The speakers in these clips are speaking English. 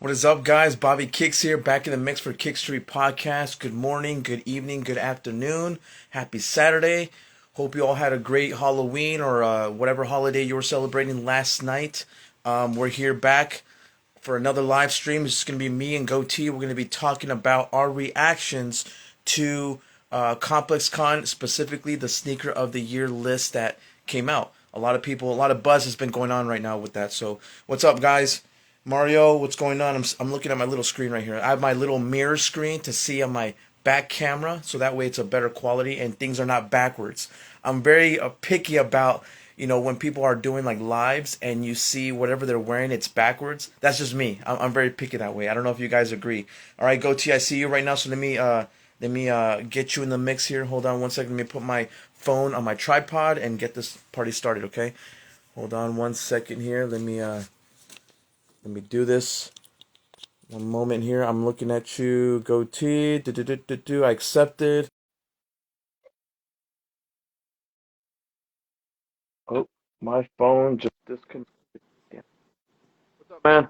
What is up, guys? Bobby Kicks here, back in the mix for Kick Street Podcast. Good morning, good evening, good afternoon. Happy Saturday. Hope you all had a great Halloween or whatever holiday you were celebrating last night. We're here back for another live stream. It's going to be me and Goatee. We're going to be talking about our reactions to ComplexCon, specifically the Sneaker of the Year list that came out. A lot of people, a lot of buzz has been going on right now with that. So, what's up, guys? Mario, what's going on? I'm looking at my little screen right here. I have my little mirror screen to see on my back camera, so that way it's a better quality and things are not backwards. I'm very picky about when people are doing like lives and you see whatever they're wearing, it's backwards. That's just me. I'm very picky that way. I don't know if you guys agree. All right, Goatee, I see you right now. So let me get you in the mix here. Hold on one second. Let me put my phone on my tripod and get this party started. Okay. Hold on one second here. Let me do this. One moment here. I'm looking at you, Goatee. Do. I accepted. Oh, my phone just disconnected. Damn. What's up, man?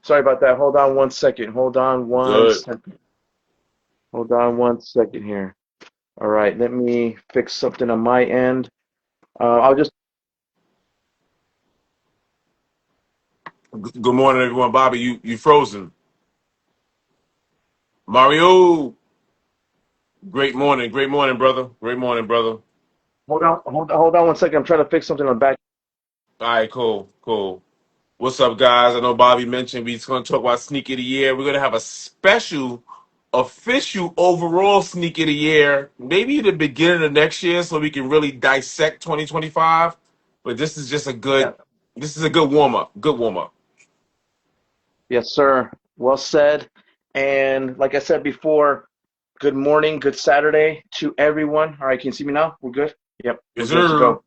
Sorry about that. Hold on one second. Hold on one Good. second. Hold on one second here. All right, let me fix something on my end. I'll just. Good morning, everyone. Bobby, you frozen. Mario, great morning, brother. Great morning, brother. Hold on one second. I'm trying to fix something on the back. All right, cool. What's up, guys? I know Bobby mentioned we're going to talk about sneaker of the year. We're going to have a special, official overall sneaker of the year, maybe the beginning of next year, so we can really dissect 2025. But this is just a Yeah. good warm up. Good warm up. Yes, sir. Well said. And like I said before, good morning, good Saturday to everyone. All right, can you see me now? We're good? Yep, we're Yes, good to sir. go.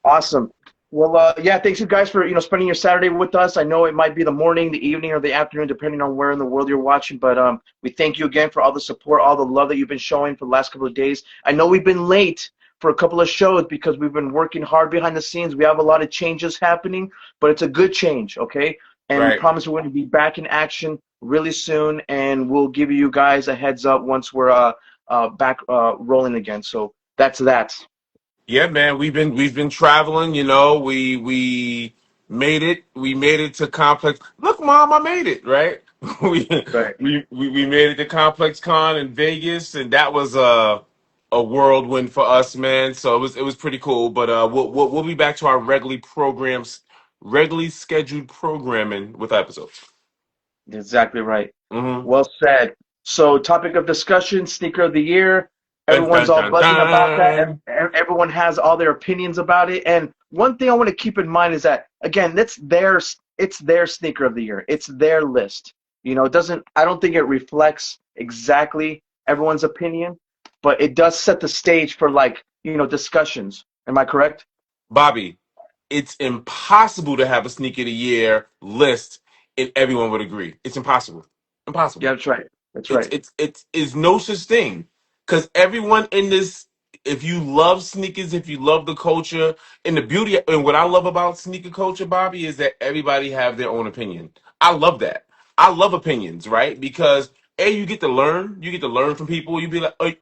Awesome. Well, yeah, thanks you guys for spending your Saturday with us. I know it might be the morning, the evening, or the afternoon, depending on where in the world you're watching. But we thank you again for all the support, all the love that you've been showing for the last couple of days. I know we've been late for a couple of shows because we've been working hard behind the scenes. We have a lot of changes happening, but it's a good change, okay? And we Right. promise we're going to be back in action really soon, and we'll give you guys a heads up once we're back rolling again. So that's that. Yeah, man, we've been traveling, we made it. We made it to Complex. Look, Mom, I made it, right? we, Right. we made it to Complex Con in Vegas, and that was a whirlwind for us, man. So it was pretty cool. But we'll be back to our regularly scheduled programming with episodes. Exactly right. Mm-hmm. Well said. So, topic of discussion, sneaker of the year. Dun, Everyone's dun, all dun, buzzing about that. dun. Everyone has all their opinions about it. And one thing I want to keep in mind is that again, it's their sneaker of the year. It's their list. It doesn't. I don't think it reflects exactly everyone's opinion, but it does set the stage for discussions. Am I correct? Bobby, it's impossible to have a sneaker of the year list and everyone would agree. It's impossible. Yeah, Impossible. that's right. That's It's right. it's it's is no such thing. Because everyone in this, if you love sneakers, if you love the culture, and the beauty and what I love about sneaker culture, Bobby, is that everybody have their own opinion. I love that. I love opinions, right? Because you get to learn. You get to learn from people. You can be like, oh,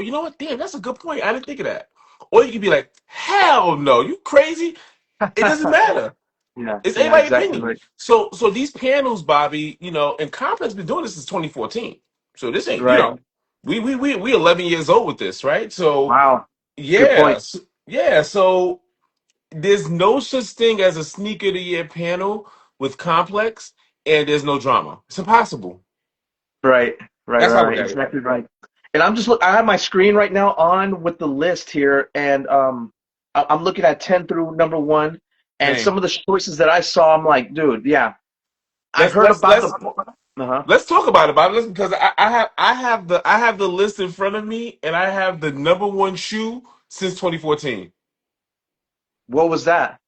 you know what? Damn, that's a good point. I didn't think of that. Or you can be like, hell no, you crazy. It doesn't matter. Yeah. It's Yeah. anybody's Exactly opinion. right. So these panels, Bobby, and Complex been doing this since 2014. So this ain't, Right. we 11 years old with this, right? So Wow. Good yeah, point. yeah. So there's no such thing as a sneaker of the year panel with Complex, and there's no drama. It's impossible. Right, right, That's right, how I look right. at it. Exactly right. And I have my screen right now on with the list here, and I'm looking at 10 through number one, and Same. some of the choices that I saw, I'm like, dude, yeah, I Let's heard let's about the. let's Uh-huh. let's talk about it, Bobby. Listen, because I have the list in front of me, and I have the number one shoe since 2014. What was that?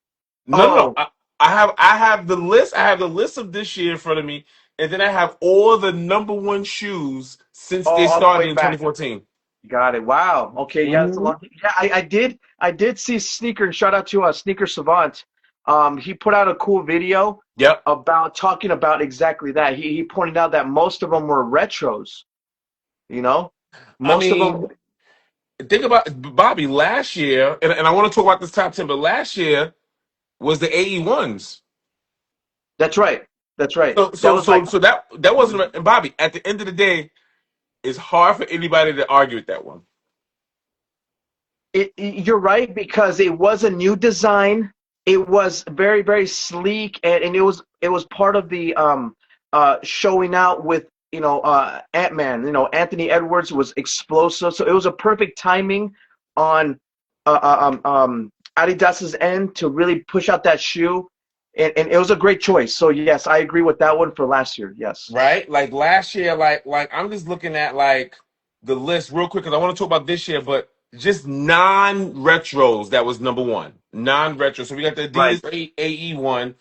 No. Oh, I have the list. I have the list of this year in front of me, and then I have all the number one shoes since they all the started way in back. 2014. Got it. Wow. Okay. Yeah, that's a Hmm. long. Yeah, I did. I did see Sneaker, and shout out to Sneaker Savant. He put out a cool video Yep. about talking about exactly that. He pointed out that most of them were retros. You know, I most of them. mean, think about Bobby last year, and I want to talk about this top 10, but last year was the AE ones. That's right. That's right. So That so was like so so that wasn't, and Bobby. At the end of the day, it's hard for anybody to argue with that one. you're right because it was a new design. It was very very sleek, and it was part of the showing out with Ant-Man. Anthony Edwards was explosive, so it was a perfect timing on Adidas's end to really push out that shoe, and it was a great choice. So yes, I agree with that one for last year. Yes. Right? Like last year, like I'm just looking at like the list real quick because I want to talk about this year, but just non-retros that was number one. Non-retro. So we got the Right. Adidas AE one.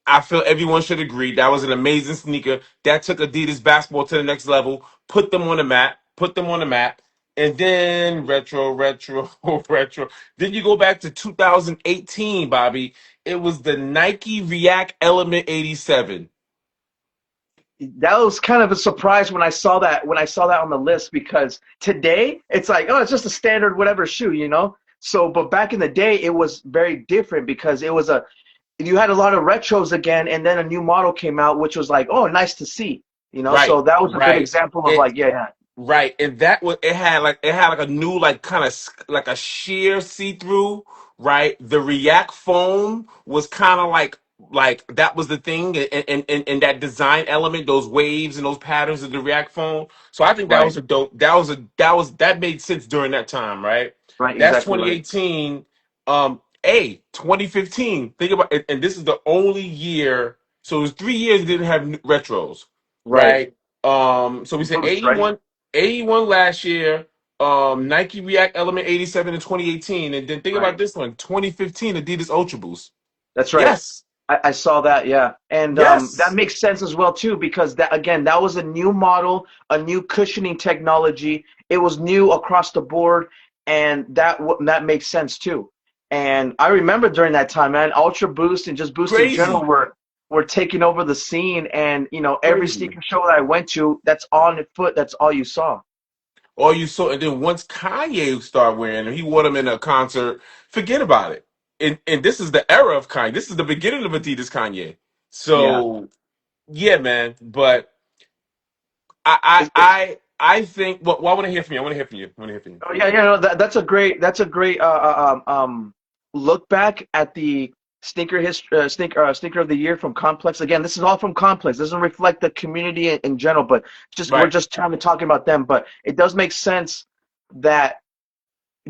I feel everyone should agree that was an amazing sneaker that took Adidas basketball to the next level, put them on the map, put them on the map, and then retro, retro. Then you go back to 2018, Bobby. It was the Nike React Element 87. That was kind of a surprise when I saw that on the list because today it's like, oh, it's just a standard whatever shoe. So but back in the day it was very different because you had a lot of retros again, and then a new model came out which was like, oh, nice to see. Right, So that was a good right. example of It like, yeah, right, and that was it had like a new like kind of like a sheer see through. Right, the React foam was kind of like that was the thing, and that design element, those waves and those patterns of the React foam. So I think that right, was a dope. That made sense during that time. Right, right, that's exactly right, 2018. 2015. Think about it, and this is the only year. So it was 3 years we didn't have retros, right. right? So we said Boost, right, 81 last year, Nike React Element 87 in 2018, and then think about right. this one, 2015 Adidas Ultra Boost. That's right. Yes, I saw that, yeah. And that yes, makes sense as well too, because that was a new model, a new cushioning technology. It was new across the board, and that makes sense too. And I remember during that time, man, Ultra Boost and just Boost in general crazy, were taking over the scene. And every crazy. sneaker show that I went to, that's on foot. That's all you saw. All you saw, and then once Kanye started wearing them, he wore them in a concert. Forget about it. And this is the era of Kanye. This is the beginning of Adidas Kanye. Yeah. So yeah, man. But I It's, I it's I I think. Well, I want to hear from you. I want to hear from you. I want to hear from you. Oh yeah, yeah, no, that's a great look back at the sneaker of the year from Complex. Again, this is all from Complex. Doesn't reflect the community in general, but just we're Right. just trying to talking about them. But it does make sense that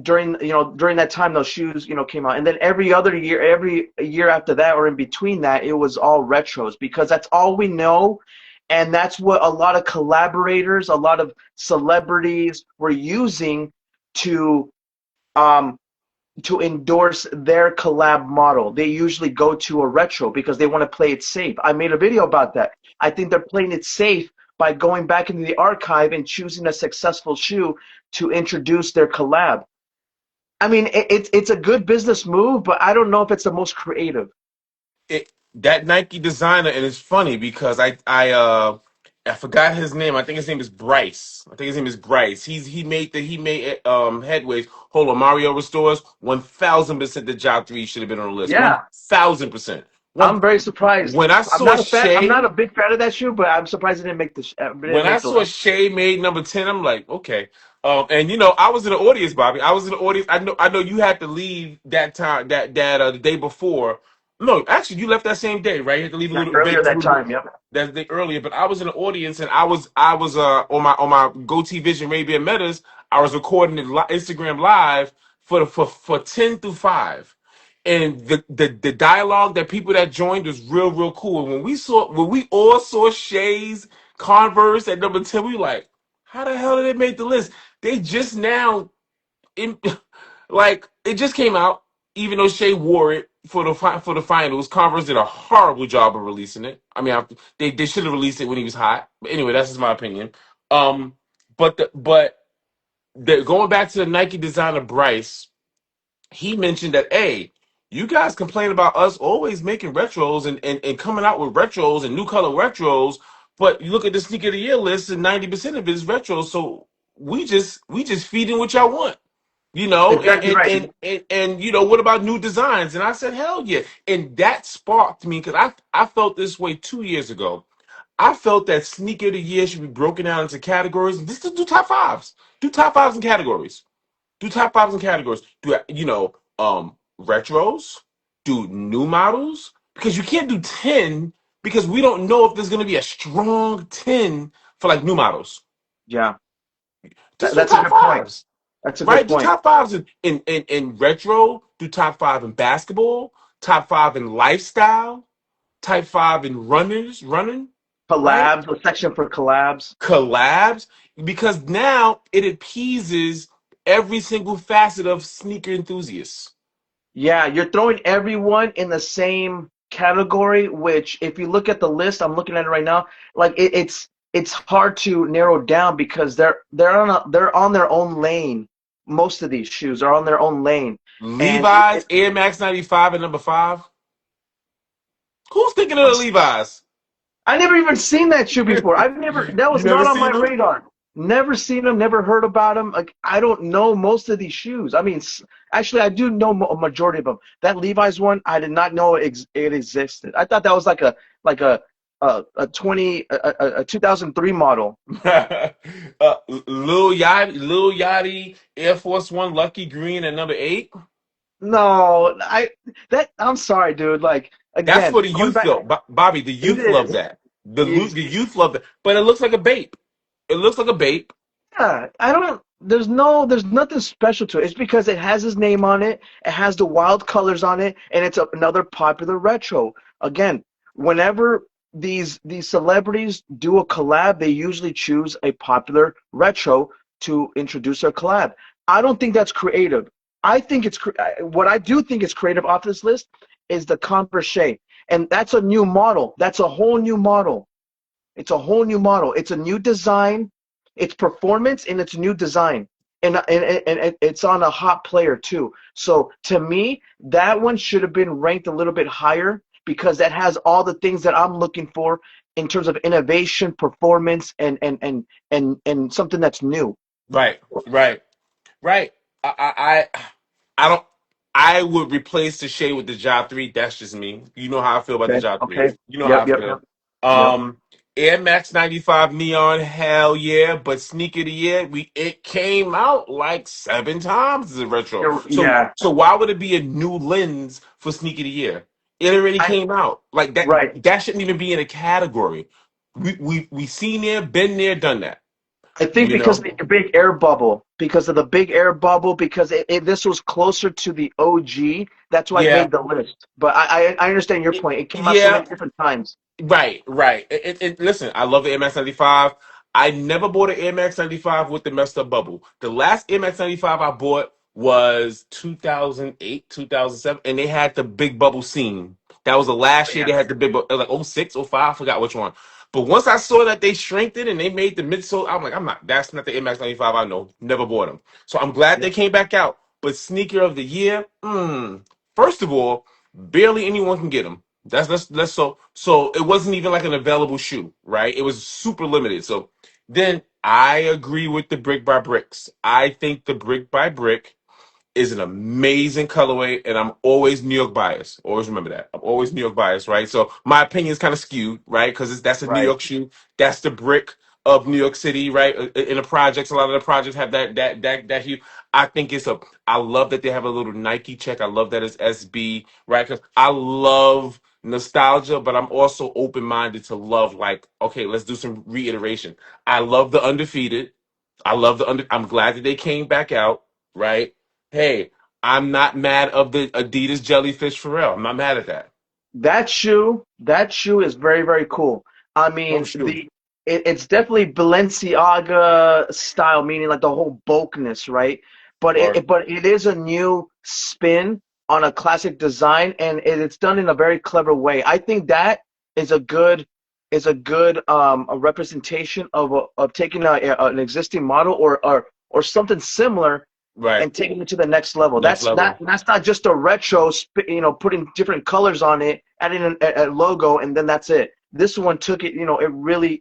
during that time those shoes came out, and then every year after that or in between that, it was all retros because that's all we know, and that's what a lot of collaborators, a lot of celebrities were using to um to endorse their collab model. They usually go to a retro because they want to play it safe. I made a video about that. I think they're playing it safe by going back into the archive and choosing a successful shoe to introduce their collab. I mean, it's a good business move, but I don't know if it's the most creative. That Nike designer, and it's funny because I forgot his name. I think his name is Bryce. I think his name is Bryce. He made headways. Hold on, Mario Restores 1,000% the job three should have been on the list. Yeah, 1,000%. One I'm very surprised. when I I'm saw not a fan. I'm not Shay a big fan of that shoe, but I'm surprised it didn't make when didn't I make the saw list. Shay made number 10, I'm like, okay. And I was in the audience, Bobby. I was in the audience. I know you had to leave that time the day before. No, actually you left that same day, right? You had to leave a Yeah, little earlier bit that time. Yep. that day earlier, but I was in the audience and I was on my GoTee Vision Arabian Metas. I was recording the Instagram live for 10 through 5. And the dialogue that people that joined was real cool. And when we all saw Shay's Converse at number 10, we were like, how the hell did they make the list? They just now in like it just came out, even though Shay wore it for the finals. Converse did a horrible job of releasing it. I mean, they should have released it when he was hot. But anyway, that's just my opinion. Um, but going back to the Nike designer Bryce, he mentioned that, hey, You guys complain about us always making retros and coming out with retros and new color retros, but you look at the sneaker of the year list and 90% of it is retros. So we just feeding what y'all want, you know, Exactly right. and you know, what about new designs? And I said, hell yeah. And that sparked me because I felt this way 2 years ago. I felt that sneaker of the year should be broken down into categories. And just do top fives. Do top fives in categories. Do top fives in categories. Do retros? Do new models? Because you can't do 10 because we don't know if there's gonna be a strong 10 for like new models. Yeah, Just do that's a top good point. fives. That's a good Right? Do point. top fives in retro, do top five in basketball, top five in lifestyle, type five in running, right? Collabs, a section for collabs. Collabs, because now it appeases every single facet of sneaker enthusiasts. Yeah, you're throwing everyone in the same category, which if you look at the list, I'm looking at it right now, like it's hard to narrow down because they're on their own lane. Most of these shoes are on their own lane. And Levi's Air Max 95 at number five. Who's thinking of the Levi's? I never even seen that shoe before. That You was never not on my seen them? radar. Never seen them, never heard about them. Like I don't know most of these shoes. I mean, actually, I do know a majority of them. That Levi's one, I did not know it existed. I thought that was like a 2003 model. Lil Yachty Air Force One Lucky Green at number eight. No, I'm sorry, dude. Like That's again, for the going youth back, though. Bobby, the it youth love is. that. The youth love that. But it looks like a bape. It looks like a bape. Yeah, I don't. There's nothing special to it. It's because it has his name on it. It has the wild colors on it, and it's another popular retro. Again, whenever these celebrities do a collab, they usually choose a popular retro to introduce their collab. I don't think that's creative. I think what I do think is creative off this list is the Converse, and that's a new model. That's a whole new model. It's a whole new model. It's a new design. It's performance and it's new design. And it's on a hot player too. So to me, that one should have been ranked a little bit higher because that has all the things that I'm looking for in terms of innovation, performance, and something that's new. Right, right, right. I don't. I would replace the shade with the job three. That's just me. You know how I feel about the Okay. job Okay. threes. You know how I Yep. Yep. Yep. feel. Yep. Um, Air Max 95 Neon, hell yeah. But sneaker of the year, it came out like 7 times as a retro. So Yeah. so why would it be a new lens for sneaker of the year? It already I came out. Like that. right. That shouldn't even be in a category. We seen there, been there, done that. I think You because know. of the big air bubble, because of the big air bubble, because this was closer to the OG, that's why it Yeah. made the list. But I understand your point. It came out so Yeah. many different times. Right, right. Listen, I love the Air Max 95. I never bought an Air Max 95 with the messed up bubble. The last Air Max 95 I bought was 2008, 2007, and they had the big bubble scene. That was the last year Yeah. they had the big bubble, like oh 06, oh 05, I forgot which one. But once I saw that they shrinked it and they made the midsole, I'm like, that's not the Air Max 95 I know. Never bought them. So I'm glad they Yeah. came back out. But sneaker of the year, first of all, barely anyone can get them. That's so it wasn't even like an available shoe, right? It was super limited. So then I agree with the brick by bricks. I think the brick by brick is an amazing colorway, and I'm always New York biased. Always remember that. I'm always New York biased, right? So my opinion is kind of skewed, right? Because that's a New Right. York shoe. That's the brick of New York City, right? In the projects, a lot of the projects have that hue. I think it's a. I love that they have a little Nike check. I love that it's SB, right? Because I love nostalgia, but I'm also open minded to love. Like, okay, let's do some reiteration. I love the undefeated. I love the under. I'm glad that they came back out, right? Hey, I'm not mad of the Adidas Jellyfish Pharrell. I'm not mad at that. That shoe is very, very cool. I No mean, shoe. it's definitely Balenciaga style, meaning like the whole bulkness, right? Or But it is a new spin on a classic design, and it's done in a very clever way. I think that is a good a representation of taking an existing model or something similar Right. and taking it to the next level. Next level. That's not just a retro, putting different colors on it, adding a logo, and then that's it. This one took it, it really,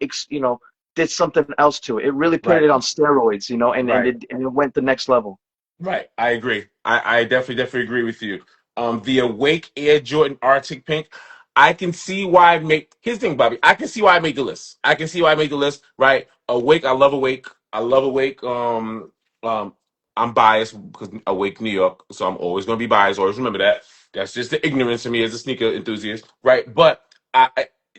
did something else to it. It really put Right. it on steroids, Right. and it went the next level. Right. I agree. I definitely agree with you. The Awake Air Jordan Arctic Pink. I can see why I make here's the thing, Bobby. I can see why I made the list. I can see why I made the list. Right. Awake. I love Awake. I love Awake. Um, I'm biased because Awake New York, so I'm always gonna be biased. Always remember that. That's just the ignorance of me as a sneaker enthusiast, right? But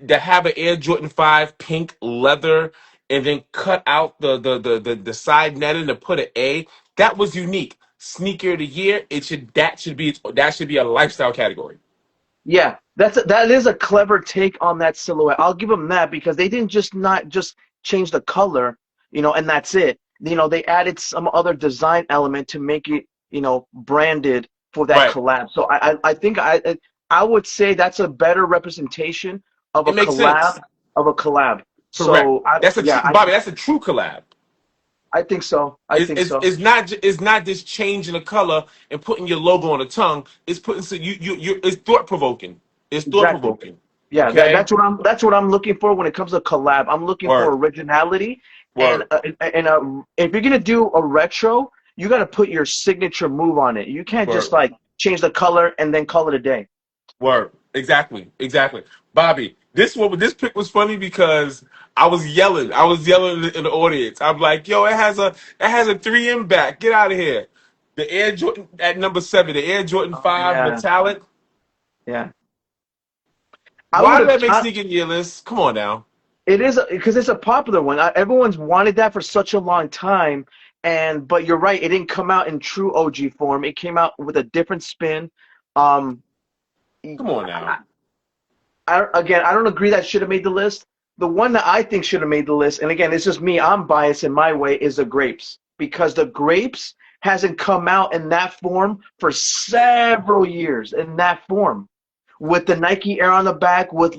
to have an Air Jordan 5 pink leather and then cut out the side netting to put an A, that was unique. Sneaker of the year, that should be a lifestyle category. Yeah, that is a clever take on that silhouette. I'll give them that because they didn't just not just change the color, and that's it. They added some other design element to make it, branded for that Right. collab. So I think I would say that's a better representation of It a makes sense. collab of a collab. Correct. So I That's a yeah, true Bobby, that's a true collab. I think so. I think so. It's not just changing the color and putting your logo on the tongue. It's putting so you it's thought provoking. It's thought Exactly. provoking. Yeah, Okay? that's what I'm looking for when it comes to collab. I'm looking for Word. originality, and Word. if you're gonna do a retro, you got to put your signature move on it. You can't just Word. like change the color and then call it a day. Word. Exactly. Exactly. Bobby, this pick was funny because I was yelling. I was yelling in the audience. I'm like, yo, it has a 3M back. Get out of here. The Air Jordan at number 7, the Air Jordan Oh 5 yeah, metallic. yeah. I Why would did have. that make sneaker in your list? Come on now. It is because it's a popular one. Everyone's wanted that for such a long time, but you're right. It didn't come out in true OG form. It came out with a different spin. Um, Come on now. again, I don't agree that should have made the list. The one that I think should have made the list, and again, it's just me, I'm biased in my way, is the grapes. Because the grapes hasn't come out in that form for several years in that form. With the Nike Air on the back, with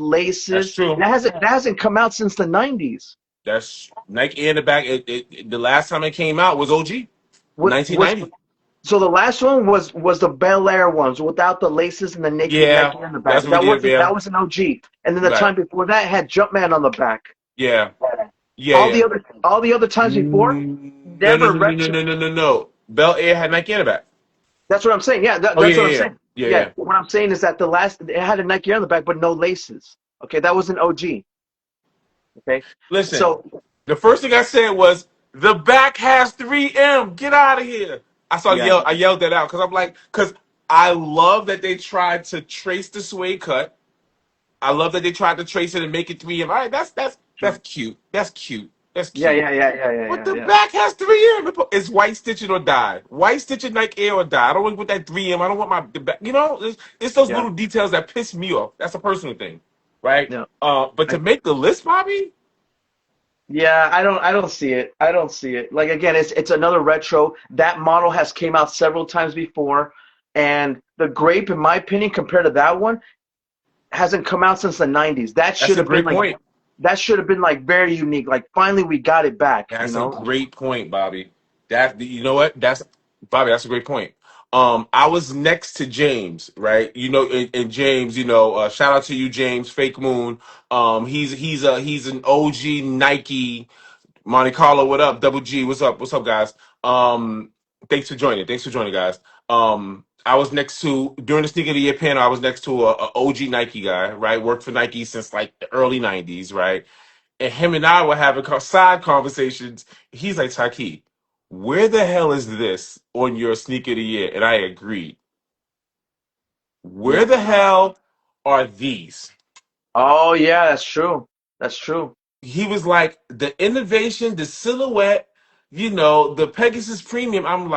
That's laces. true. That hasn't come out since the 90s. That's Nike in the back. The last time it came out was OG, What was 1990. So the last one was the Bel Air ones without the laces and the Yeah, Nike on the back. that's what we did. Yeah, That was an OG. And then the right. time before that had Jumpman on the back. Yeah, yeah, All the yeah. other times before, No, no, never no, no, no, retro. no, no, no, no. Bel Air had Nike in the back. That's what I'm saying. Yeah, Oh yeah, that's what I'm yeah, saying. yeah, yeah, Yeah, yeah. what I'm saying is that the last it had a Nike on the back, but no laces. Okay, that was an OG. Okay, Listen, so the first thing I said was the back has 3M. Get out of here. yeah, I yelled that out because I'm like, because I love that they tried to trace the suede cut. I love that they tried to trace it and make it 3M. All right, that's sure. cute. That's cute. That's Yeah, cute. yeah, yeah, yeah, yeah, But yeah, the yeah. back has 3M. It's white stitching or die. White stitching Nike Air or die. I don't want that 3M. I don't want the back. It's those Yeah, little details that piss me off. That's a personal thing, right? yeah. But to make the list, Bobby, Yeah, I don't see it. I don't see it. Like again, it's another retro. That model has came out several times before, and the grape, in my opinion, compared to that one, hasn't come out since the 90s. that's a great point. That should have been like very unique. Like finally we got it back, That's a great point, Bobby. You know what? That's Bobby. That's a great point. I was next to James, right? And James, shout out to you, James, Fake Moon. He's an OG Nike Monte Carlo. What up, Double G? What's up? What's up, guys? Thanks for joining. Thanks for joining, guys. I was next to during the Sneaker of the Year panel. I was next to a OG Nike guy, right? Worked for Nike since like the early '90s, right? And him and I were having side conversations. He's like, Taki, where the hell is this on your sneaker of the year? And I agreed. Where yeah. the hell are these? Oh yeah, that's true. That's true. He was like, the innovation, the silhouette, the Pegasus Premium. I'm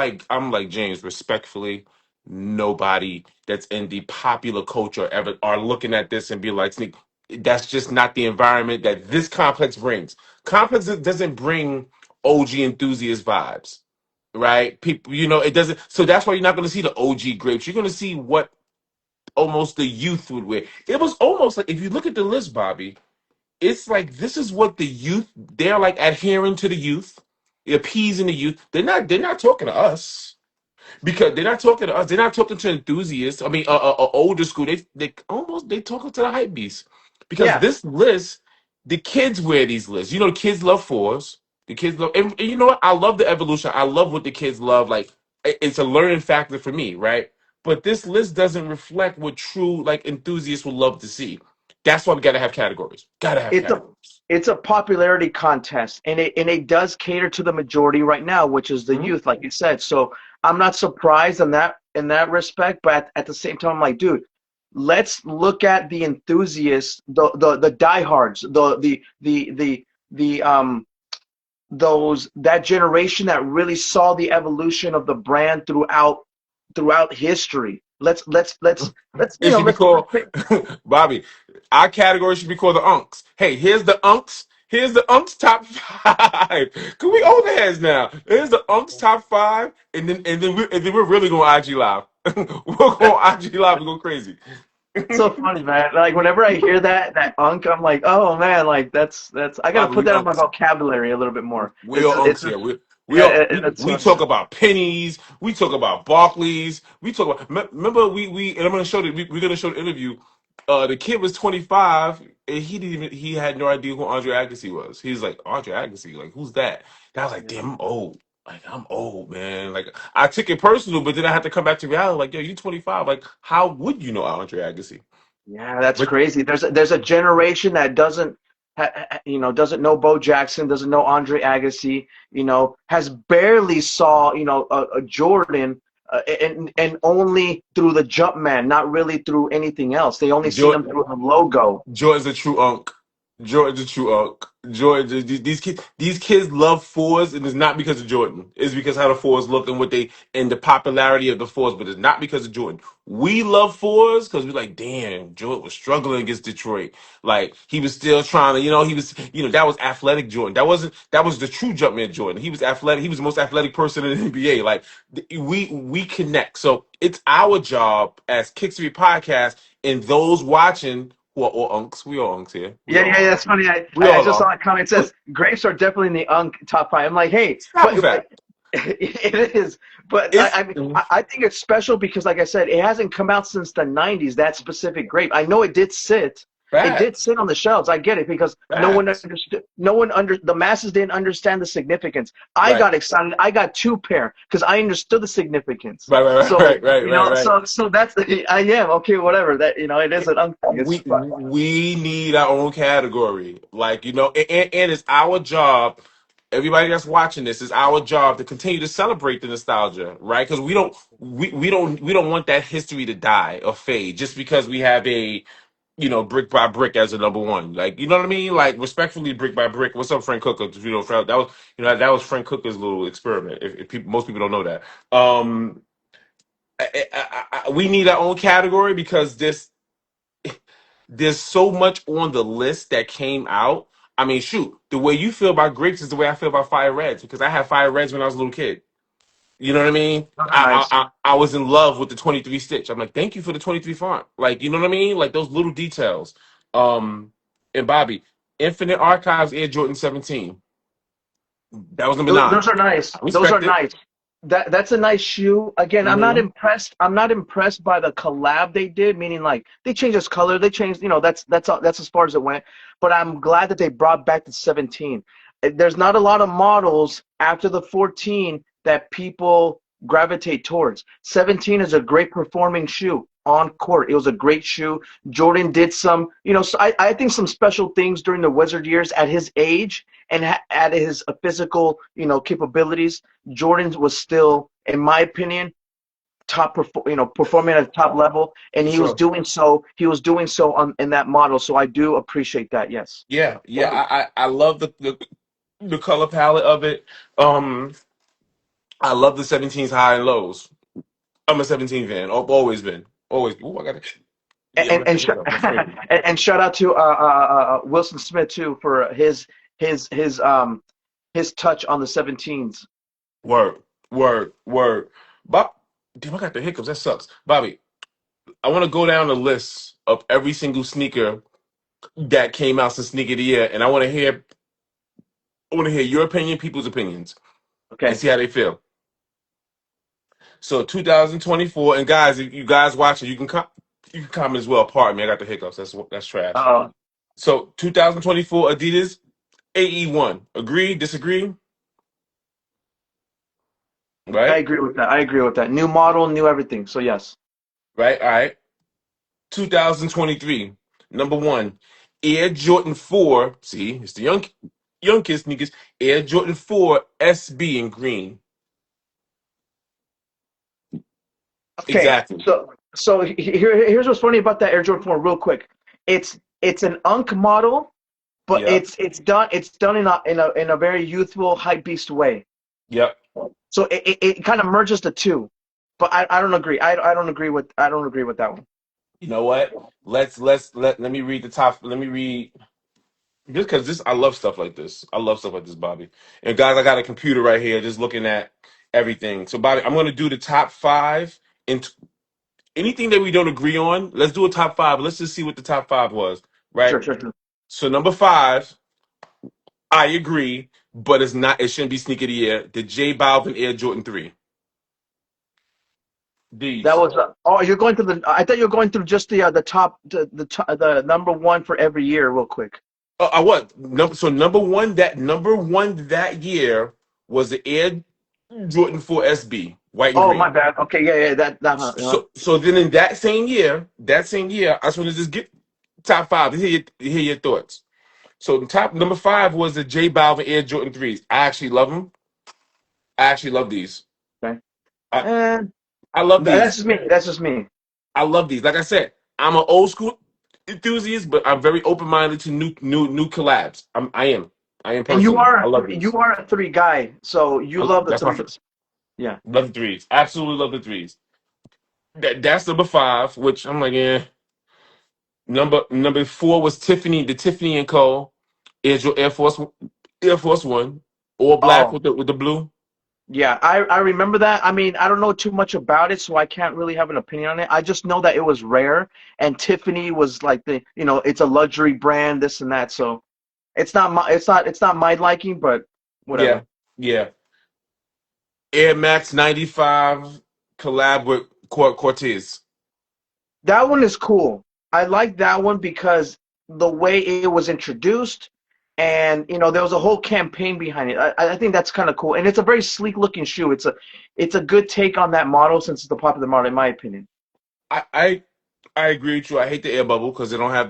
like, James, respectfully, nobody that's in the popular culture ever are looking at this and be like, sneak. That's just not the environment that this complex brings. Complex doesn't bring OG enthusiast vibes, right? People, it doesn't. So that's why you're not going to see the OG grapes. You're going to see what almost the youth would wear. It was almost like if you look at the list, Bobby, it's like this is what the youth they're like adhering to the youth, appeasing the youth. They're not talking to us. because they're not talking to us. They're not talking to enthusiasts. I mean, older school. They talking to the hype beast because Yeah, this list, the kids wear these lists. You know, the kids love fours. The kids love, and you know what? I love the evolution. I love what the kids love. Like it's a learning factor for me, right? But this list doesn't reflect what true like enthusiasts would love to see. That's why we gotta have categories. Gotta have it's a categories. it's a popularity contest, and it does cater to the majority right now, which is the Mhm. youth, like you said. So I'm not surprised in that respect, but at the same time, I'm like, dude, let's look at the enthusiasts, the diehards, the those that generation that really saw the evolution of the brand throughout history. Let's It should be let's called pick. Bobby. Our category should be called the unks. Hey, here's the unks. Here's the unks top five. Can we own the heads now? Here's the unks top five, and then we're really going IG live. We're going IG live and go crazy. So funny, man. Like whenever I hear that unk, I'm like, oh man, like that's I gotta Bobby, put we that on my unks. vocabulary a little bit more. We are unks here. Yeah, it's We funny. talk about pennies. We talk about Barclays. We talk about. Remember we and I'm gonna show we're gonna show the interview. The kid was 25 and he had no idea who Andre Agassi was. He's like Andre Agassi, like who's that? And I was like, damn, I'm old. Like I'm old, man. Like I took it personal, but then I had to come back to reality. Like yo, you 25. Like how would you know Andre Agassi? Yeah, that's But crazy. There's a generation that doesn't know Bo Jackson, doesn't know Andre Agassi, has barely saw a Jordan, and only through the Jumpman, not really through anything else. They only seen him through the logo. Jordan's a true unk. Jordan's a true unk. Jordan, these kids love fours, and it's not because of Jordan. It's because how the fours look and what they and the popularity of the fours, but it's not because of Jordan. We love fours because we're like, damn, Jordan was struggling against Detroit. Like he was still trying to, that was athletic Jordan. That was the true Jumpman Jordan. He was athletic. He was the most athletic person in the NBA. Like we connect. So it's our job as Kick Street Podcast and those watching who are all unks. We all unks here. We Yeah, all yeah, yeah, are. that's funny. We I all just saw are. a comment. It says grapes are definitely in the unk top five. I'm like, hey, Snapple but fact. it is. But It's I mean, I think it's special because, like I said, it hasn't come out since the '90s. That specific grape. I know it did sit. It did facts. sit on the shelves. I get it because no one Facts. understood. No one the masses didn't understand the significance. I Right. got excited. I got two pair because I understood the significance. Right. Right. So Right. Right. Right. Right. so that's I am okay. Whatever that it is an unk thing. It's fun. We need our own category, like and it's our job. Everybody that's watching this is our job to continue to celebrate the nostalgia, right? Because we don't want that history to die or fade just because we have a brick by brick as a number one. Like, you know what I mean? Like, respectfully, brick by brick. What's up, Frank Cooker? That was Frank Cooker's little experiment. If people, most people don't know that. We need our own category because there's so much on the list that came out. I mean, shoot, the way you feel about grapes is the way I feel about fire reds because I had fire reds when I was a little kid. You know what I mean? Those are I nice. I, I was in love with the 23 stitch. I'm like, thank you for the 23 font. Like, you know what I mean? Like those little details. Um, and Bobby, Infinite Archives Air Jordan 17. That was number nine. Those are nice. I Those are respect it. nice. That's a nice shoe. Again, I'm not Hmm. impressed. I'm not impressed by the collab they did. Meaning, like they changed its color. They changed. That's as far as it went. But I'm glad that they brought back the 17. There's not a lot of models after the 14 that people gravitate towards. 17 is a great performing shoe on court. It was a great shoe. Jordan did some. So I think some special things during the Wizard years at his age and at his physical, capabilities. Jordan was still, in my opinion, performing at a top level, and For he was sure. doing so. He was doing so in that model. So I do appreciate that. Yes. Yeah, yeah. I love the color palette of it. Um, I love the 17's high and lows. I'm a 17 fan. I've always been. Always. Ooh, I got it. Yeah, I'm And gonna have to hit up. That's crazy. and shout out to Wilson Smith too for his his um his touch on the 17s. Word, word. Bob, damn, I got the hiccups. That sucks. Bobby, I want to go down the list of every single sneaker that came out since sneaker of the year, and I want to hear your opinion, people's opinions, and Okay. see how they feel. So 2024, and guys, if you guys watching, you can comment as well. Pardon me, I got the hiccups. That's trash. Uh, So 2024 Adidas AE1. Agree? Disagree? I Right? agree with that. I agree with that. New model, new everything. So yes. Right? All right. 2023 number one, Air Jordan 4. See, it's the young kid sneakers. Air Jordan 4 SB in green. Okay. Exactly. Here's what's funny about that Air Jordan 4 real quick. It's an Unk model, but Yep. it's done in a very youthful hype beast way. Yep. So it kind of merges the two. But I don't agree. I don't agree with that one. You know what? Let me read the top. Let me read just because this I love stuff like this. I love stuff like this, Bobby. And guys, I got a computer right here just looking at everything. So Bobby, I'm gonna do the top five and anything that we don't agree on. Let's do a top five. Let's just see what the top five was. Right. Sure, sure, sure. So number five, I agree, but it's not. It shouldn't be sneaker of the year. The J Balvin Air Jordan 3. That These. was oh, you're going through the. I thought you were going through just the number one for every year, real quick. I what number? So number one that year was the Air Jordan 4 SB, white and Oh, my green. bad. Okay, yeah, yeah, So then in that same year, I just want to just get top five to hear your thoughts. So the top number five was the J Balvin Air Jordan 3s. I actually love them. I actually love these. okay. I, And I love that's these. just me. That's just me. I love these. Like I said, I'm an old school enthusiast, but I'm very open minded to new collabs. I am. I am And you personally. are I a love three. You these. are a three guy, so you love the That's my threes. Yeah. love the threes. Absolutely love the threes. That's number five, which I'm like, yeah. Number four was Tiffany, the Tiffany and Co. Air Force One, all black Oh, with the blue. yeah. I remember that. I mean, I don't know too much about it, so I can't really have an opinion on it. I just know that it was rare, and Tiffany was like it's a luxury brand, this and that. So it's not my liking, but Yeah, whatever. yeah. Air Max 95 collab with Cortez. That one is cool. I like that one because the way it was introduced, and there was a whole campaign behind it. I think that's kind of cool, and it's a very sleek looking shoe. It's a good take on that model since it's the popular model, in my opinion. I I, I agree with you. I hate the air bubble because it don't have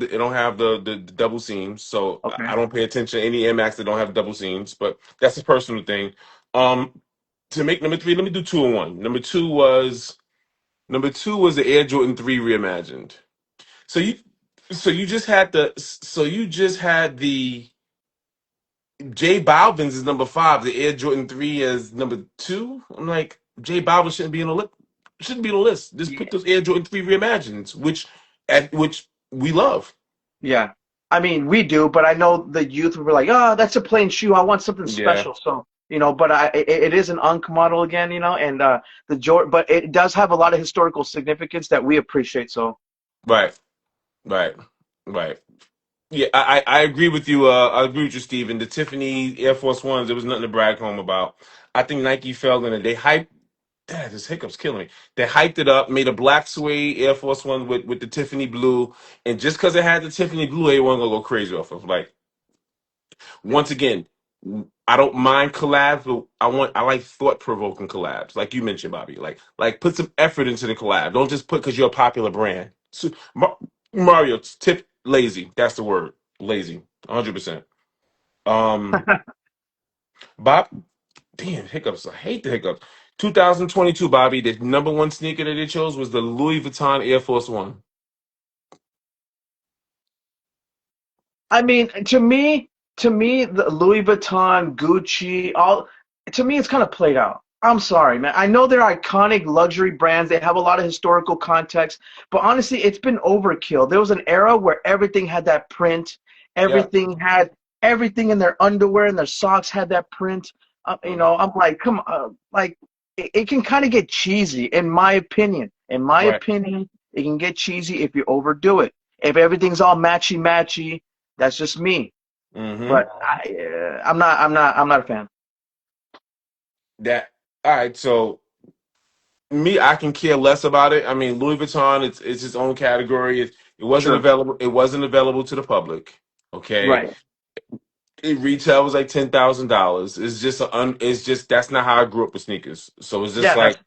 the double seams. So I Okay. don't pay attention to any Air Max that don't have double seams. But that's a personal thing. Um, to make number three, let me do two and one. Number two was the Air Jordan 3 reimagined. So you so you just had the J Balvin's is number five, the Air Jordan 3 is number two. I'm like, J Balvin shouldn't be on the list. Just put Yeah. those Air Jordan 3 reimagined, which we love. Yeah. I mean, we do, but I know the youth were like, "Oh, that's a plain shoe. I want something Yeah, special." So, but it is an Unk model again, and the Jordan, but it does have a lot of historical significance that we appreciate. So, right, right, right. Yeah, I agree with you. I agree with you, Steven. The Tiffany Air Force Ones, there was nothing to brag home about. I think Nike fell in it. They hyped. Dad, this hiccup's killing me. They hyped it up, made a black suede Air Force One with the Tiffany blue, and just because it had the Tiffany blue, everyone gonna go crazy off of. Like once again, I don't mind collabs, but I like thought provoking collabs, like you mentioned, Bobby. Like put some effort into the collab. Don't just put because you're a popular brand. So, Mario tip lazy. That's the word. Lazy. 100%. Um, Bob, damn hiccups. I hate the hiccups. 2022, Bobby. The number one sneaker that they chose was the Louis Vuitton Air Force One. I mean, to me, the Louis Vuitton, Gucci, all to me, it's kind of played out. I'm sorry, man. I know they're iconic luxury brands. They have a lot of historical context, but honestly, it's been overkill. There was an era where everything had that print. Yeah. Everything had everything in their underwear and their socks had that print. Mhm. I'm like, come on, like it can kind of get cheesy, in my opinion. In my Right. opinion, it can get cheesy if you overdo it. If everything's all matchy matchy, that's just me. Hmm. But I'm not a fan. That. All right. So Me, I can care less about it. I mean, Louis Vuitton, it's its own category. It wasn't Sure. available. It wasn't available to the public. Okay, Right. it retail was like $10,000. It's just that's not how I grew up with sneakers. So it's just Yeah, like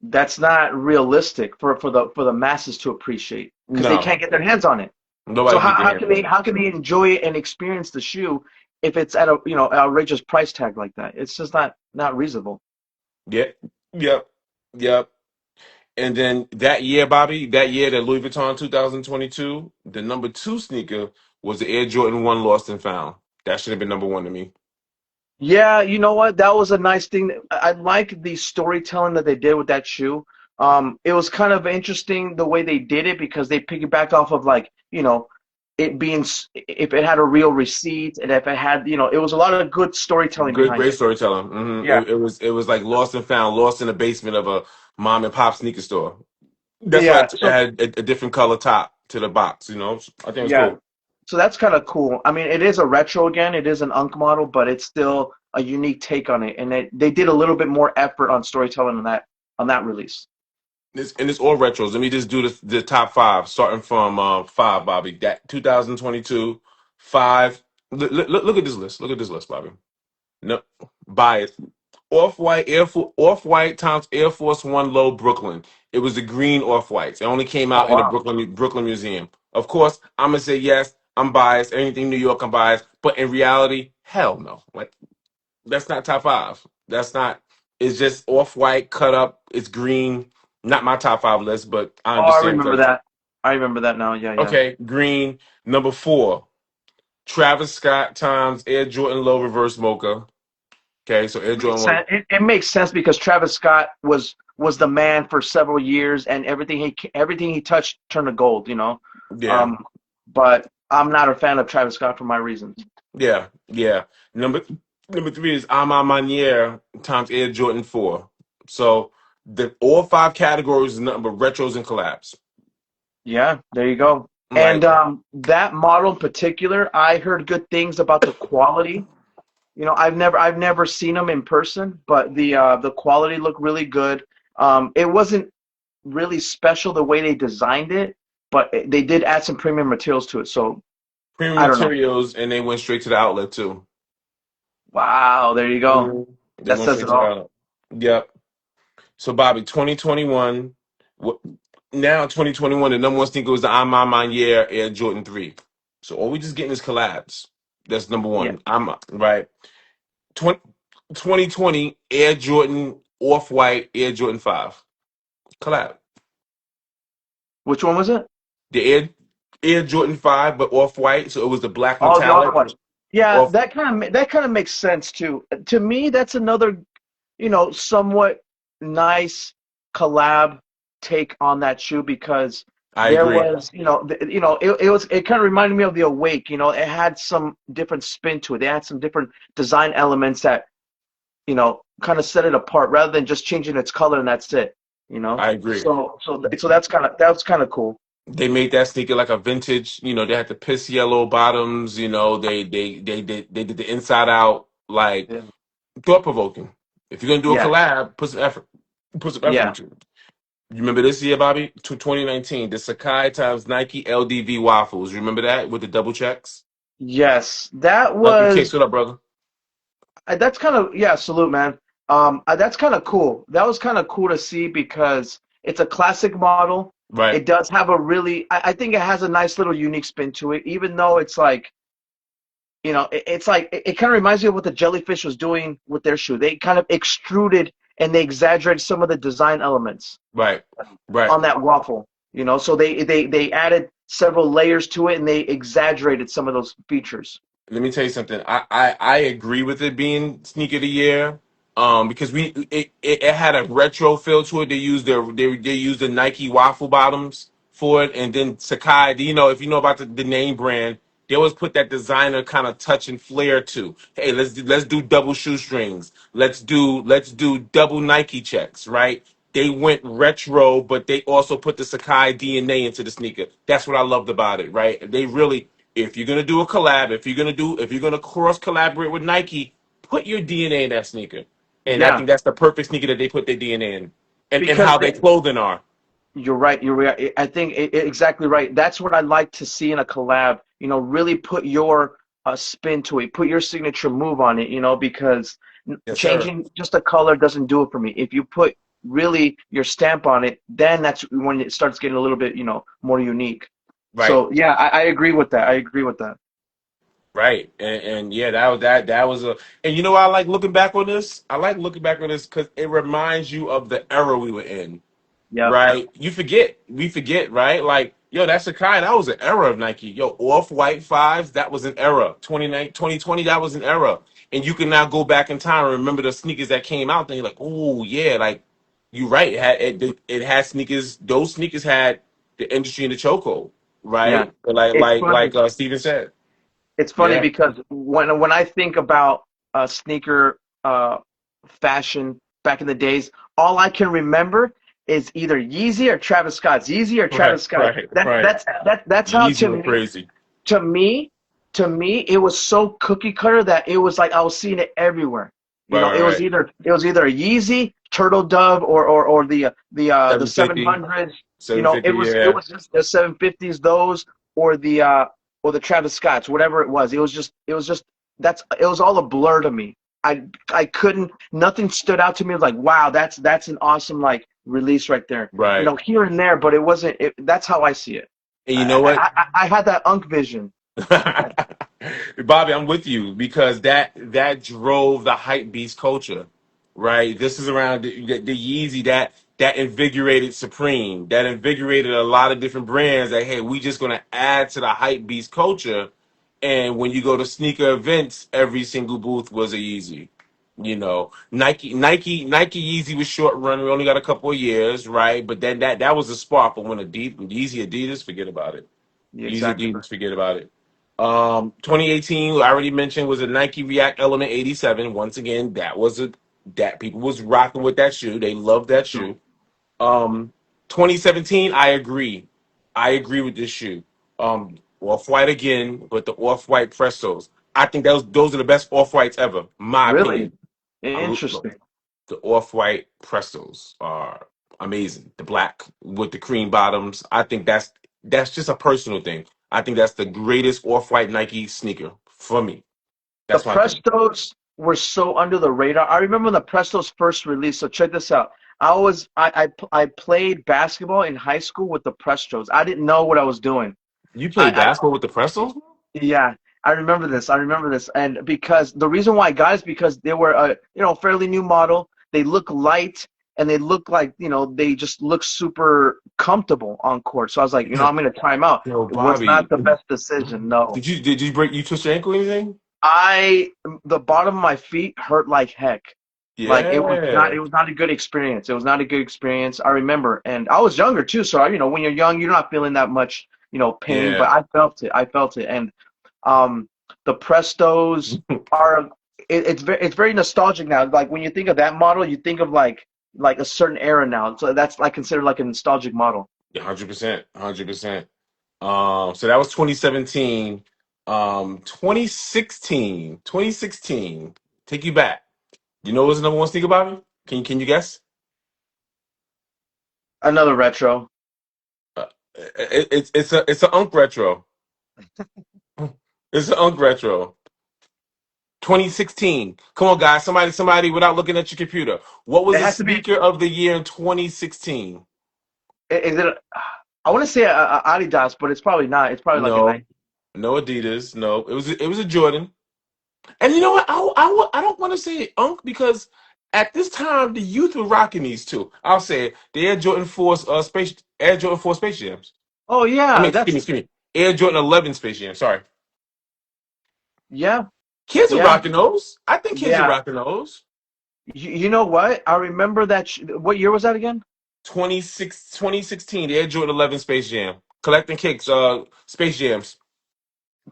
that's not realistic for the masses to appreciate because they no, can't get their hands on it. So nobody can how, get their how hands can on they it. how can they enjoy it and experience the shoe if it's at a outrageous price tag like that? It's just not reasonable. Yeah, yep, yep. And then that year, Bobby, that year that Louis Vuitton 2022, the number two sneaker was the Air Jordan 1 Lost and Found. That should have been number one to me. Yeah, you know what? That was a nice thing. I like the storytelling that they did with that shoe. It was kind of interesting the way they did it because they piggybacked off of like, it being if it had a real receipt and if it had, it was a lot of good storytelling Good, behind great it. storytelling. Yeah. It was like Lost and Found, lost in the basement of a mom and pop sneaker store. That's why Yeah. it So had a different color top to the box. I think it's yeah. cool. So that's kind of cool. I mean, it is a retro again. It is an Unk model, but it's still a unique take on it, and they did a little bit more effort on storytelling on that release. It's all retros. Let me just do the top five, starting from five, Bobby. That 2022 five. Look at this list. Look at this list, Bobby. No bias. Off white times Air Force One Low Brooklyn. It was the green off whites. It only came Oh out in the wow. Brooklyn Museum. Of course, I'm gonna say yes. I'm biased. Anything New York, I'm biased. But in reality, hell no. Like that's not top five. That's not. It's just off white cut up. It's green. Not my top five list, but I Oh, I understand remember because that. I remember that now. Yeah, yeah. okay, green number four. Travis Scott times Air Jordan Low Reverse Mocha. Okay, so Air Makes Jordan One. sense. It makes sense because Travis Scott was the man for several years, and everything he touched turned to gold. Yeah, Um, but I'm not a fan of Travis Scott for my reasons. yeah, yeah. Number three is A Ma Maniere times Air Jordan 4. So the all five categories is nothing but retros and collabs. Yeah, there you go. And Like that model in particular, I heard good things about the quality. I've never seen them in person, but the quality looked really good. It wasn't really special the way they designed it, but they did add some premium materials to it. So premium I don't know. materials, and they went straight to the outlet too. Wow, there you go. They That went says straight it to the all. outlet. Yep. So Bobby, 2021. wh- Now 2021, the number one sneaker was the A Ma Maniere Air Jordan 3. So all we just getting is collabs. That's number Yeah. one. I'm right. 20, 2020 Air Jordan Off White Air Jordan 5 collab. Which one was it? The Air Jordan 5, but off white, so it was the black Oh, the off metallic. white. Yeah, Off, that kind of makes sense too. To me, that's another somewhat nice collab take on that shoe because I there agree. was, it kind of reminded me of the Awake. It had some different spin to it. They had some different design elements that, kind of set it apart rather than just changing its color and that's it. I agree. So that's kind of cool. They made that sneaker like a vintage. They had the piss yellow bottoms. They did the inside out, like Yeah. thought provoking. If you're gonna do a Yeah. collab, put some effort Yeah. into it. You remember this year, Bobby? 2019, the Sakai times Nike LDV waffles. You remember that with the double checks? Yes. That Up case, was what up, brother? that's kind of, yeah, salute, man. That's kind of cool. That was kind of cool to see because it's a classic model. Right, It does have a really, I think it has a nice little unique spin to it, even though it's like, it's like it kind of reminds me of what the Jellyfish was doing with their shoe. They kind of extruded and they exaggerated some of the design elements right, right. on that waffle. So they added several layers to it and they exaggerated some of those features. Let me tell you something. I agree with it being sneaker of the year. Because it had a retro feel to it. They used the Nike waffle bottoms for it, and then Sakai. If you know about the name brand, they always put that designer kind of touch and flair to. Hey, let's do double shoestrings. Let's do double Nike checks. Right? They went retro, but they also put the Sakai DNA into the sneaker. That's what I loved about it. Right? They really, if you're gonna do a collab, if you're gonna cross collaborate with Nike, put your DNA in that sneaker. And I Yeah, think that's the perfect sneaker that they put their DNA in, and because how their clothing are. you're right. You're right. I think exactly right. That's what I'd like to see in a collab. Really put your spin to it, put your signature move on it. Because Yes, sir. changing just a color doesn't do it for me. If you put really your stamp on it, then that's when it starts getting a little bit, more unique. Right. So yeah, I agree with that. I agree with that. Right. And yeah, that was a, and you know why I like looking back on this? I like looking back on this because it reminds you of the era we were in. Yep. Right? We forget, right? Like, yo, that's a kind. That was an era of Nike. Yo, off-white fives, that was an era. 2020, that was an era. And you can now go back in time and remember the sneakers that came out. Then you're like, oh yeah, like you're right. It had sneakers. Those sneakers had the industry in the chokehold, Yeah. right? Like It's like funny. like Steven said. It's funny Yeah. because when I think about sneaker fashion back in the days, all I can remember is either Yeezy or Travis Scott's. Yeezy or Right, Travis Scott. right, That right. that's that's how Yeezy went crazy. to me to me it was so cookie cutter that it was like I was seeing it everywhere. Right, right, It was right. either a Yeezy, Turtle Dove, or the 750, 700s. It 750, it yeah. was just the 750s, those or the Travis Scotts, whatever it was. It was just it was all a blur to me. I couldn't, nothing stood out to me like, wow, that's an awesome like release right there. Right. Here and there, but it wasn't. That's how I see it. And you know what? I had that Unk vision. Bobby, I'm with you because that drove the hype beast culture, right? This is around the Yeezy that invigorated Supreme, that invigorated a lot of different brands. That hey, we just gonna add to the hype beast culture. And when you go to sneaker events, every single booth was a Yeezy. Nike Yeezy was short run. We only got a couple of years, right? But then that was the spark. But when Adidas, forget about it. Yeah, Yeezy exactly. Adidas, forget about it. 2018, I already mentioned, was a Nike React Element 87. Once again, that people was rocking with that shoe. They loved that True. shoe. Um, 2017, I agree. I agree with this shoe. Off white again, but the off white Prestos. I think those are the best off whites ever, my Really opinion. Look, interesting. the off white Prestos are amazing. The black with the cream bottoms. I think that's just a personal thing. I think that's the greatest off white Nike sneaker for me. The That's my opinion. Prestos were so under the radar. I remember when the Prestos first released. So check this out. I played basketball in high school with the Prestos. I didn't know what I was doing. You play I basketball with the Prestos? Yeah, I remember this. I remember this, and because the reason why, guys, because they were a fairly new model. They look light, and they look like they just look super comfortable on court. So I was like, I'm gonna try 'em out. Yo, It was not Bobby, the best decision. No, did you break you twist your ankle or anything? I the bottom of my feet hurt like heck. Like Yeah, it was not a good experience. It was not a good experience. I remember, and I was younger too. So when you're young, you're not feeling that much pain, but yeah. I felt it. I felt it, and um, the Prestos are it's very nostalgic now. Like when you think of that model, you think of like a certain era now. So that's like considered like a nostalgic model. 100%, 100%. So that was 2017. 2016. Take you back. You know what's the number one sneaker, Bobby? Can you guess? Another retro. It's a Unk retro. It's an Unk retro. 2016. Come on, guys. Somebody, without looking at your computer. What was It the has to be. sneaker of the year in 2016? Is it? I want to say a Adidas, but it's probably not. It's probably like a No, Nike. no Adidas. No, it was a Jordan. And you know what? I don't want to say Unk because at this time the youth were rocking these too. I'll say it. The Air Jordan 4 Space Jams. Oh I yeah, mean, excuse me. Air Jordan 11 Space Jam. Sorry. yeah, Kids are yeah, rocking those. I think kids are yeah. rocking those. You know what? I remember that. What year was that again? 2016, the Air Jordan 11 Space Jam. Collecting kicks, Space Jams.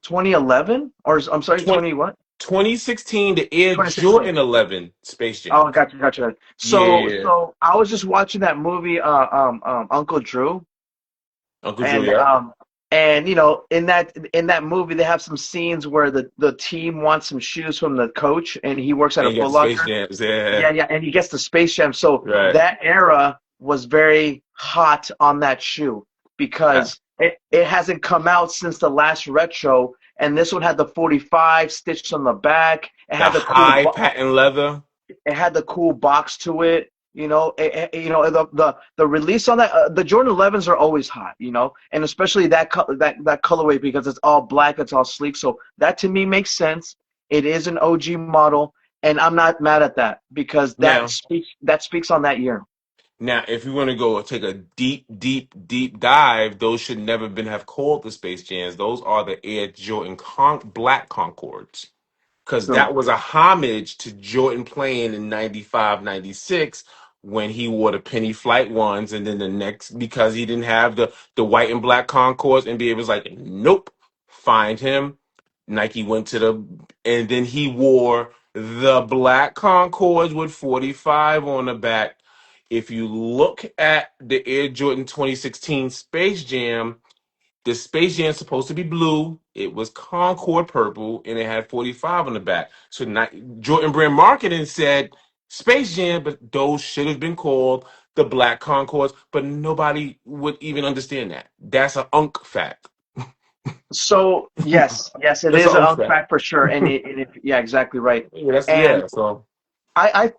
2011, or I'm sorry, 20, 20 what? 2016, the Air 2016. Jordan 11 Space Oh, Jams. gotcha, gotcha. So, Yeah. I was just watching that movie, Uncle Drew, Uncle and Julia. And in that movie, they have some scenes where the team wants some shoes from the coach, and he works at And a you got Foot the Space Locker. Jams, yeah, Yeah, yeah, and he gets the Space Jam. So right. that era was very hot on that shoe Uh, because it hasn't come out since the last retro, and this one had the 45 stitched on the back. It The had the cool high patent leather. box to it. The release on that, the Jordan 11s are always hot, and especially that colorway because it's all black, it's all sleek. So that to me makes sense. It is an OG model, and I'm not mad at that because that Now, speaks on that year. now, if we want to go take a deep, deep, deep dive, those should never been have called the Space Jams. Those are the Air Jordan Black Concords. Because True. that was a homage to Jordan playing in 95, 96 when he wore the penny flight ones. And then the next, because he didn't have the white and black Concords, NBA was like, nope, find him. Nike went to and then he wore the black Concords with 45 on the back. If you look at the Air Jordan 2016 Space Jam, the Space Jam's supposed to be blue. It was Concord purple, and it had 45 on the back. So Jordan Brand Marketing said Space Jam, but those should have been called the Black Concords. But nobody would even understand that. That's an unk fact. So yes, it That's an is an unk unk fact. fact for sure, yeah, exactly right. Yeah, that's And yeah. So I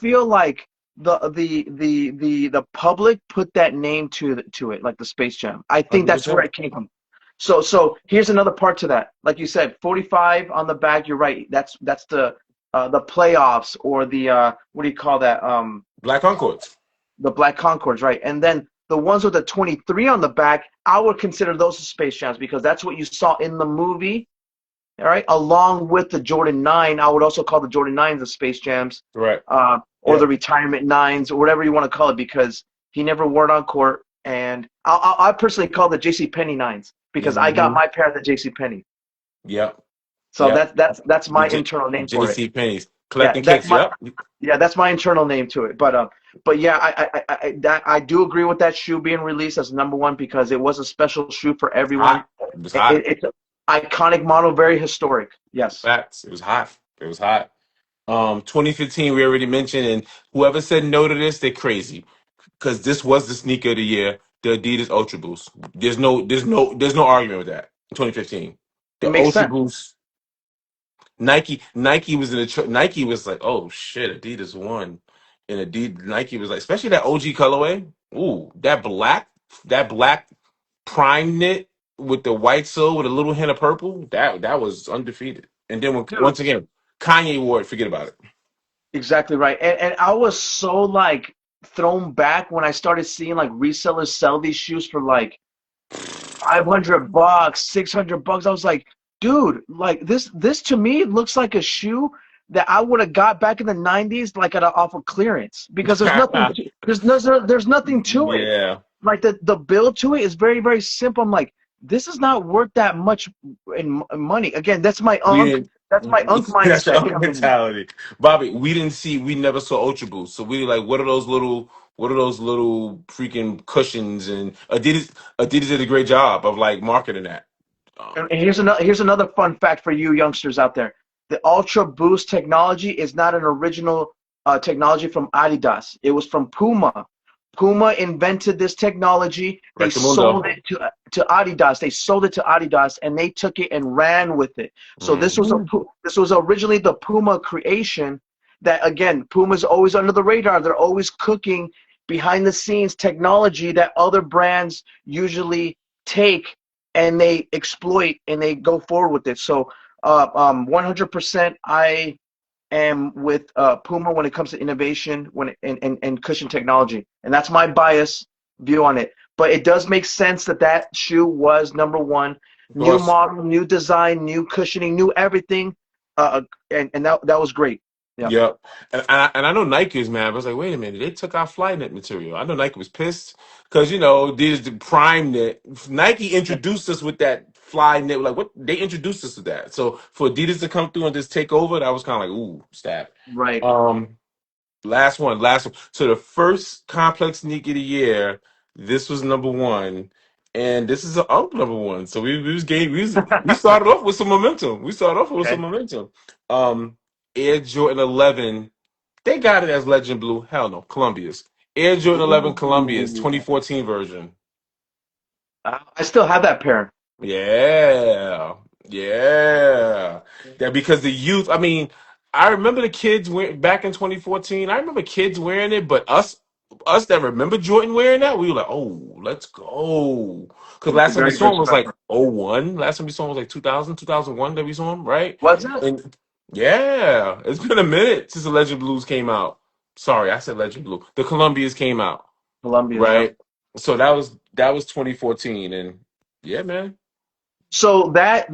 feel like the public put that name to it, like the Space Jam. I think that's where 100%. it came from. So here's another part to that. Like you said, 45 on the back. You're right. That's the playoffs or the what do you call that? Black Concords. The Black Concords, right? And then the ones with the 23 on the back, I would consider those the Space Jams because that's what you saw in the movie. All right, along with the Jordan 9, I would also call the Jordan 9s the Space Jams, Right. or Yeah. the retirement 9s, or whatever you want to call it, because he never wore it on court. And I personally call the J.C. Penney 9s because I got Hmm. my pair at the J.C. Penney. Yep. So Yep. that's The my internal name for it. JC Penney's Yeah, collecting kicks. Yep. that's my internal name to it. But yeah, I do agree with that shoe being released as number one because it was a special shoe for It's everyone. hot. It was hot. It's an iconic model, very historic. Yes. Facts. It was hot. It was hot. 2015 we already mentioned, and whoever said no to this, they're crazy because this was the sneaker of the year, the Adidas Ultra Boost. There's no argument with that. 2015, It the makes Ultra sense. Boost. Nike was in the Nike was like, oh shit, Adidas won, and Adidas Nike was like, especially that OG colorway. Ooh, that black prime knit with the white sole with a little hint of purple. That was undefeated. And then Dude, once again, Kanye wore it. Forget about it. exactly right. And I was so like thrown back when I started seeing like resellers sell these shoes for like $500, $600. I was like, dude, like this to me looks like a shoe that I would have got back in the 90s, like off of clearance, because there's nothing to it. Yeah. Like the build to it is very, very simple. I'm like, this is not worth that much in money. Again, We didn't. that's my unk That's mindset your coming in. mentality, Bobby. We never saw Ultra Boost, so we like, what are those little freaking cushions? And Adidas did a great job of like marketing that. Um, And here's another fun fact for you youngsters out there. The Ultra Boost technology is not an original technology from Adidas. It was from Puma. Puma invented this technology. They Rectamundo. sold it to Adidas. They sold it to Adidas, and they took it and ran with it. So Mhm. this was originally the Puma creation. That again, Puma's always under the radar. They're always cooking behind the scenes technology that other brands usually take and they exploit and they go forward with it. So 100% I am with Puma when it comes to innovation and cushion technology. And that's my bias view on it. But it does make sense that shoe was number one. Of New course. model, new design, new cushioning, new everything. And that was great. Yeah. Yep. And I know Nike is mad. I was like, wait a minute, they took our Flyknit material. I know Nike was pissed because these the prime knit. Nike introduced us with that fly knit. Like what they introduced us with that. So for Adidas to come through and just take over, that was kind of like, ooh, stab. Right. Um, last one. So the first complex sneaker of the year, this was number one, and this is an Unk number one. So we started off with some momentum. We started off with some Okay. momentum. Um, Air Jordan 11, they got it as Legend Blue. Hell no, Columbia's Air Jordan 11 Columbia's Ooh. 2014 version. I still have that pair. Yeah, yeah. That because the youth. I mean, I remember the kids went back in 2014. I remember kids wearing it, but us that remember Jordan wearing that, we were like, oh, let's go. Because last time we Very, very saw him was like special. '01. Last time we saw him was like 2000, 2001 that we saw him, right? Was it? And yeah, it's been a minute since the Legend Blues came out. Sorry, I said Legend Blue. The Columbias came out, Columbia's, yep. right? So that was 2014, and yeah, man. So that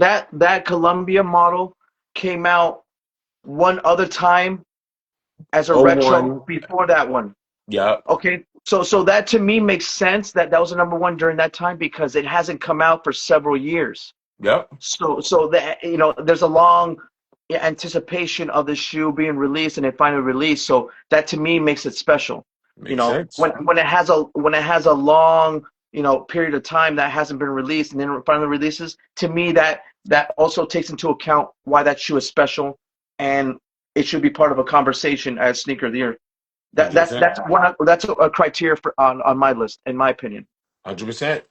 Columbia model came out one other time as a Oh retro one, before that one. yep, Okay, so that to me makes sense that that was a number one during that time because it hasn't come out for several years. yep. So that there's a long anticipation of the shoe being released and it finally released. So that to me makes it special. Makes sense. When it has a long period of time that hasn't been released and then it finally releases, to me that also takes into account why that shoe is special and it should be part of a conversation as sneaker of the year. That that's 100%. that's one that's a criteria for on my list in my opinion. 100%.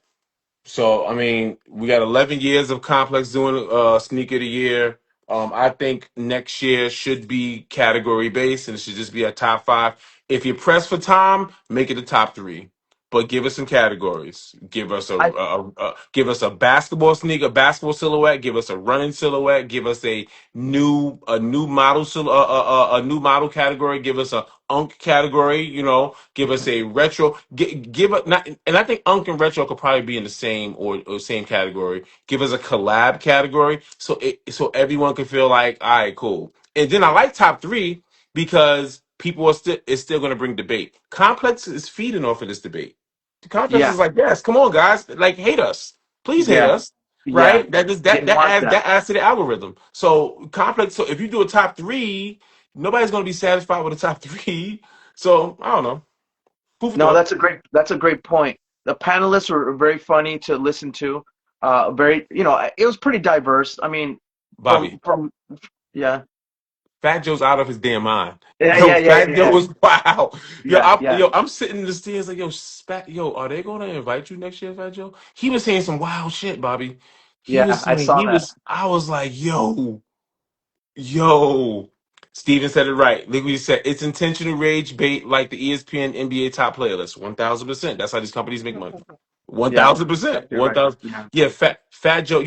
So I mean, we got 11 years of Complex doing sneaker of the year. I think next year should be category based and it should just be a top five. If you're pressed for time, make it a top three. But give us some categories. I Give us a basketball sneaker, basketball silhouette. Give us a running silhouette. Give us a new model a new model category. Give us a Unk category. Give us a retro. Give it not, and I think Unk and retro could probably be in the same or same category. Give us a collab category so everyone can feel like, all right, cool. And then I like top three because people are still going to bring debate. Complex is feeding off of this debate. The Complex yeah is like, yes, come on, guys, like hate us, please hate yeah us, yeah right? That is they that want adds that. that adds to the algorithm. So Complex. So if you do a top three, nobody's going to be satisfied with a top three. So I don't know. Food for No, thought, that's a great point. The panelists were very funny to listen to. Very, it was pretty diverse. I mean, Bobby. yeah, Fat Joe's out of his damn mind. yeah, Yo, yeah, yeah, Fat Joe yeah, was wow. Yo, yeah, yeah, I'm sitting in the stands like, yo, are they gonna invite you next year, Fat Joe? He was saying some wild shit, Bobby. yeah. I saw that. I was like, yo. Steven said it right. Like we said, it's intentional rage bait like the ESPN NBA top playlist. 1,000%. That's how these companies make money. One Yeah, thousand percent. you're One right. thousand. Yeah, Yeah, Fat Joe.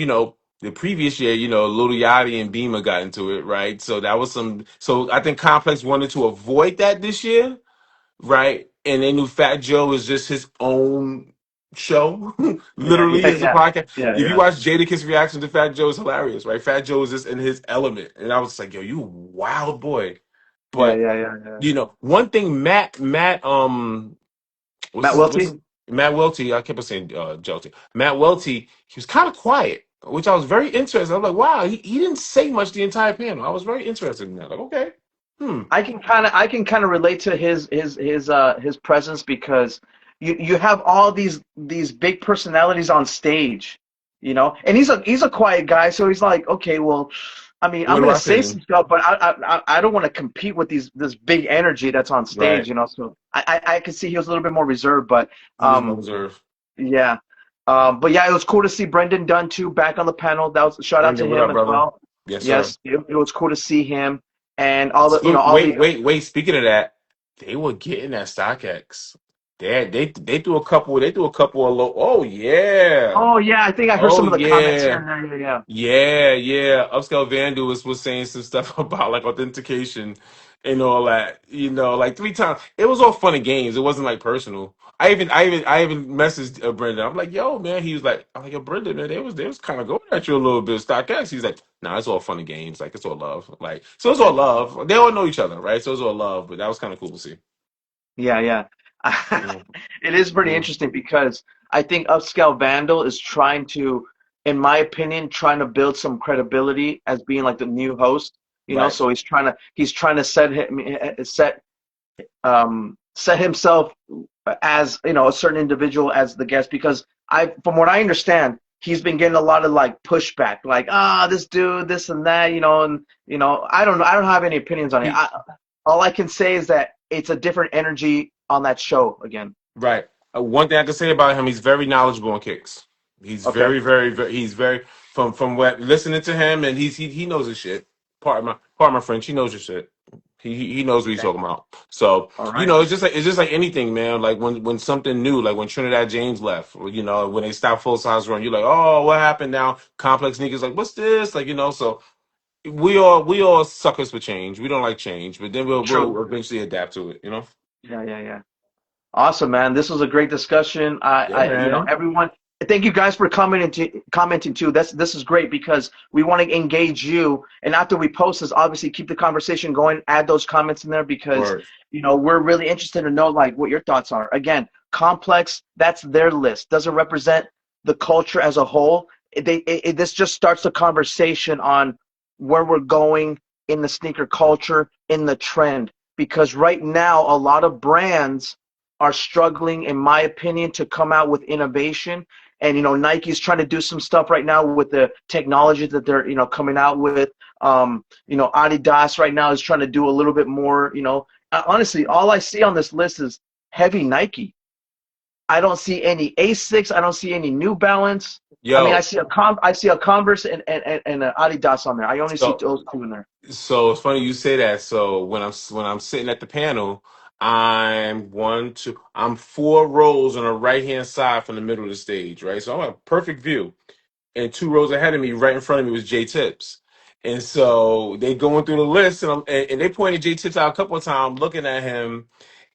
The previous year, Lil Yachty and Beamer got into it, right? So that was some. So I think Complex wanted to avoid that this year, right? And they knew Fat Joe is just his own show, yeah, literally yeah, is a yeah, podcast. yeah, If you yeah, watch Jadakiss reaction to Fat Joe, it's hilarious, right? Fat Joe is just in his element, and I was like, yo, you wild boy. yeah, But yeah, yeah, yeah. one thing, Matt, Matt what's his Wiltie. Matt Welty? I kept on saying Jelty. Matt Welty. He was kind of quiet, which I was very interested. I was like, wow, he didn't say much the entire panel. I was very interested in that. Like, okay, hmm, I can kind of relate to his presence because you have all these big personalities on stage, and he's a quiet guy, so he's like, okay, well, I mean, I'm where do gonna I fit say in? some stuff, but I don't want to compete with this big energy that's on Right, stage, so I could see he was a little bit more reserved, but he was more um reserved. yeah, but yeah, it was cool to see Brendan Dunn too back on the panel. That was shout out to Brendan, what him up, as brother? well. Yes, sir. Yes, it was cool to see him and all the Look, all wait, the. wait, wait. Speaking of that, they were getting that StockX. They threw a couple. They threw a couple of low. Oh yeah. Oh yeah, I think I heard Oh some of the comments here yeah. and there. Yeah, Yeah. Upscale Vandu was saying some stuff about like authentication and all that. Like three times. It was all fun and games. It wasn't like personal. I even messaged Brendan. I'm like, yo, man. I'm like, yo, Brendan, man. They was kind of going at you a little bit. StockX. He's like, nah, it's all fun and games. Like it's all love. Like so, it's all love. They all know each other, right? So it's all love. But that was kind of cool to see. yeah, yeah. Mm, It is pretty mm, interesting because I think Upscale Vandal is trying to, in my opinion, trying to build some credibility as being like the new host. right. So he's trying to set himself as a certain individual as the guest, because from what I understand, he's been getting a lot of like pushback, like this dude, this and that, and I don't have any opinions on it. He, All I can say is that it's a different energy on that show again. right. One thing I can say about him, he's very knowledgeable on kicks. He's Okay. he's very from what listening to him, and he knows his shit. Part of my French, he knows his shit. He knows what he's Okay. talking about. So All right. it's just like anything, man. Like when something new, like when Trinidad James left, or, when they stopped Full Size Run, you're like, oh, what happened now? Complex Sneakers, like, what's this? Like, so we all suckers for change. We don't like change, but then we'll True. eventually adapt to it. Yeah, yeah, yeah. Awesome, man. This was a great discussion. Yeah, man. Everyone, thank you guys for commenting too. This is great because we want to engage you. And after we post this, obviously keep the conversation going. Add those comments in there because Word. we're really interested to know like what your thoughts are. Again, Complex, that's their list. Doesn't represent the culture as a whole. This just starts a conversation on where we're going in the sneaker culture, in the trend. Because right now, a lot of brands are struggling, in my opinion, to come out with innovation. And Nike's trying to do some stuff right now with the technology that they're coming out with. Adidas right now is trying to do a little bit more. Honestly, all I see on this list is heavy Nike. I don't see any Asics. I don't see any New Balance. I mean, Yo, I see a Converse and an Adidas on there. I only see so those two in there. so it's funny you say that. So when I'm sitting at the panel, I'm 4 rows on the right hand side from the middle of the stage, right? So I'm a perfect view. And 2 rows ahead of me, right in front of me, was Jay Tips. And so they going through the list, and they pointed Jay Tips out a couple of times, looking at him.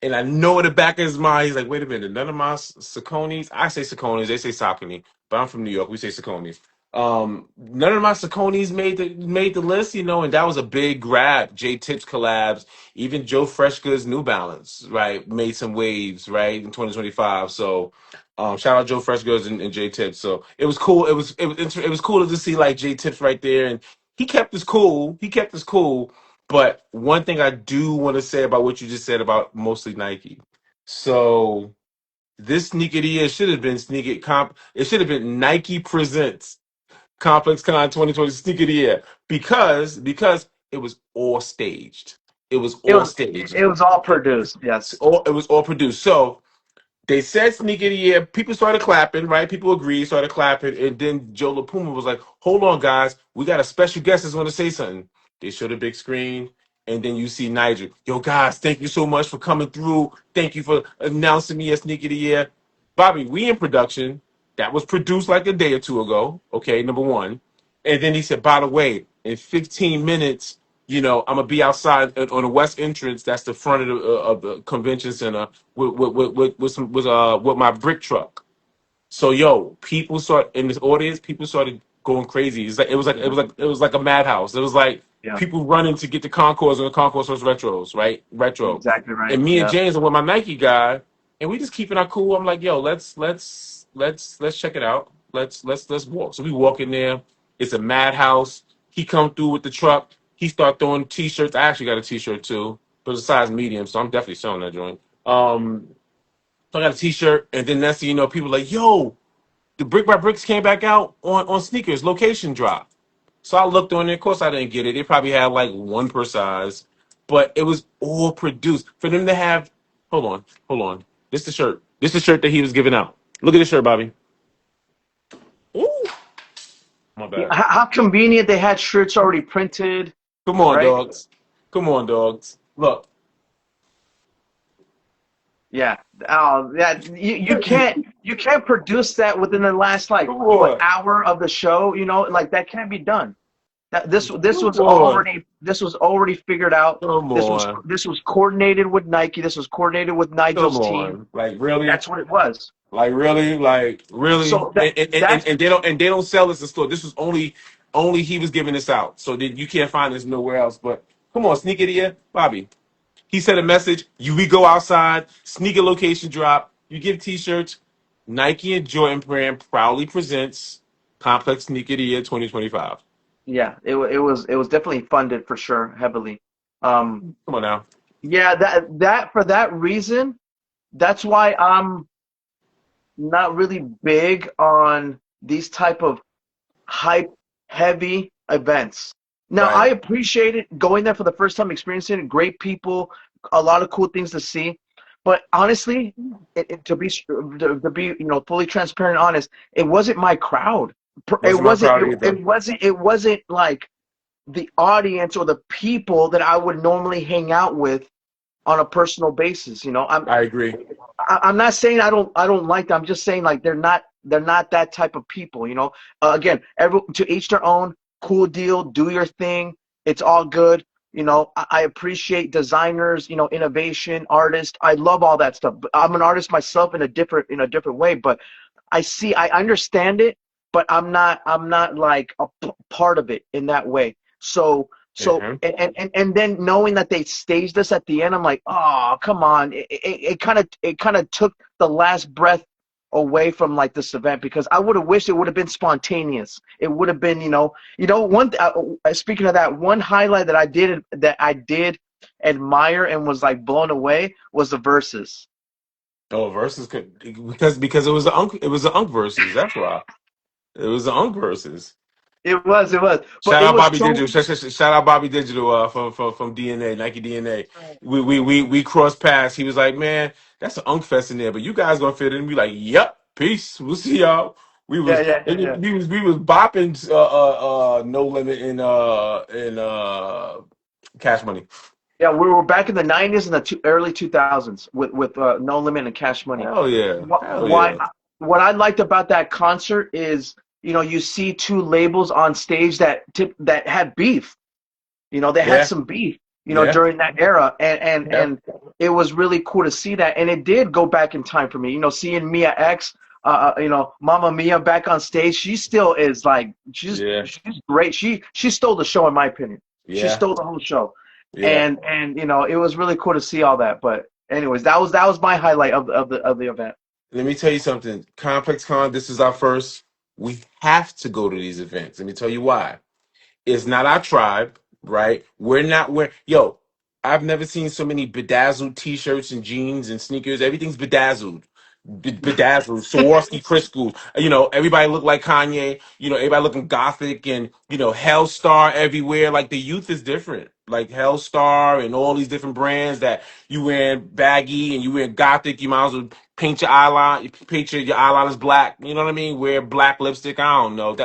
And I know in the back of his mind, he's like, "Wait a minute, none of my Sauconys. I say Sauconys, they say Saucony, but I'm from New York. We say Sauconys. None of my Sauconys made the list, and that was a big grab. Jay Tips collabs, even Joe Freshgood's New Balance, right, made some waves, right, in 2025. So. Shout out Joe Freshgoods and J Tips. So it was cool. It was cool to see like J Tips right there, and he kept us cool. He kept us cool. But one thing I do want to say about what you just said about mostly Nike. So this sneaker of the year should have been sneaker comp. It should have been Nike presents ComplexCon 2020 sneaker of the year because it was all staged. It was It all was staged. it was all produced. Yes. It was all produced. So they said sneaker of the year. People started clapping, right? People agreed, started clapping, and then Joe LaPuma was like, "Hold on, guys, we got a special guest that's going to say something." They showed a big screen, and then you see Nigel. Yo, guys, thank you so much for coming through. Thank you for announcing me as sneaker of the year. Bobby, we in production. That was produced like a day or two ago. Okay, number one. And then he said, by the way, in 15 minutes, I'm gonna be outside on the west entrance. That's the front of the convention center with my brick truck. So people start in this audience. People started going crazy. Yeah. It was like a madhouse. It was like Yeah. people running to get the Concourse, and the Concourse was retros, right? Retro. Exactly right. And me and Yeah. James are with my Nike guy, and we just keeping our cool. I'm like, yo, let's check it out. Let's walk. So we walk in there. It's a madhouse. He come through with the truck. He start throwing t-shirts. I actually got a t-shirt too, but it's a size medium, so I'm definitely selling that joint. So I got a t-shirt, and then next thing you know, people like, yo, the Brick by Bricks came back out on sneakers, location drop. So I looked on there. Of course, I didn't get it. They probably had like one per size, but it was all produced for them to have. Hold on. This the shirt. This the shirt that he was giving out. Look at this shirt, Bobby. Ooh, my Yeah, bad. how convenient they had shirts already printed, Come on, right? dogs. Come on, dogs. Look. Yeah. Oh, yeah. You can't produce that within the last like Come what on. hour of the show. Like that can't be done. This Come was on. already figured out. Come This was on. this was coordinated with Nike. This was coordinated with Come Nigel's team. on. Like really? That's what it was. Like really? Like really? So that's And they don't sell this in store. This was only he was giving this out. So that you can't find this nowhere else. But come on, sneak it here, Bobby. He sent a message. We go outside, sneaker location drop. You give t-shirts. Nike and Jordan Brand proudly presents Complex Sneaker of the Year 2025. yeah. It was definitely funded for sure, heavily. Um, Come on now. yeah. That for that reason. that's why I'm not really big on these type of hype heavy events. Now I Right. appreciate it going there for the first time, experiencing it. Great people, a lot of cool things to see. But honestly, to be fully transparent and honest, it wasn't my crowd. It Wasn't my wasn't crowd it, either. it wasn't like the audience or the people that I would normally hang out with on a personal basis. I agree. I'm not saying I don't like them. I'm just saying like they're not that type of people. Again, to each their own. Cool deal. Do your thing. It's all good. I appreciate designers. Innovation, artists. I love all that stuff. But I'm an artist myself in a different way. But I understand it, but I'm not like a part of it in that way. So Hmm. and then knowing that they staged this at the end, I'm like, oh, come on. It kind of took the last breath away from like this event, because I would have wished it would have been spontaneous. It would have been, one. Speaking of that, one highlight that I did admire and was like blown away was the verses. Oh, versus because it was the Unk versus. That's why it was the Unk versus. It was, but Shout it out was Bobby so. Digital. Shout out Bobby Digital from DNA, Nike DNA. We crossed paths. He was like, man, that's an Unk Fest in there, but you guys gonna fit in. We like, yep, peace. We'll see y'all. We Yeah, was yeah, yeah, yeah. we was bopping No Limit in Cash Money. Yeah, we were back in the '90s and the early 2000s with No Limit and Cash Money. Hell yeah, What hell why yeah, what I liked about that concert is, you see two labels on stage that had beef. They had yeah, some beef, yeah, during that era, and yeah, and it was really cool to see that, and it did go back in time for me. Seeing Mia X, Mama Mia back on stage, she still is like yeah, she's great. She stole the show in my opinion. She yeah, stole the whole show, yeah. and it was really cool to see all that. But anyways, that was my highlight of the event. Let me tell you something. ComplexCon, this is our first. We have to go to these events. Let me tell you why. It's not our tribe, right? We're not where yo, I've never seen so many bedazzled t-shirts and jeans and sneakers. Everything's bedazzled. Bedazzled, Swarovski crystals. Everybody look like Kanye. Everybody looking gothic and Hellstar everywhere. Like the youth is different. Like Hellstar and all these different brands that you wearing baggy and you wearing gothic. You might as well paint your eyeliner, your eyeliners black. You know what I mean? Wear black lipstick. I don't know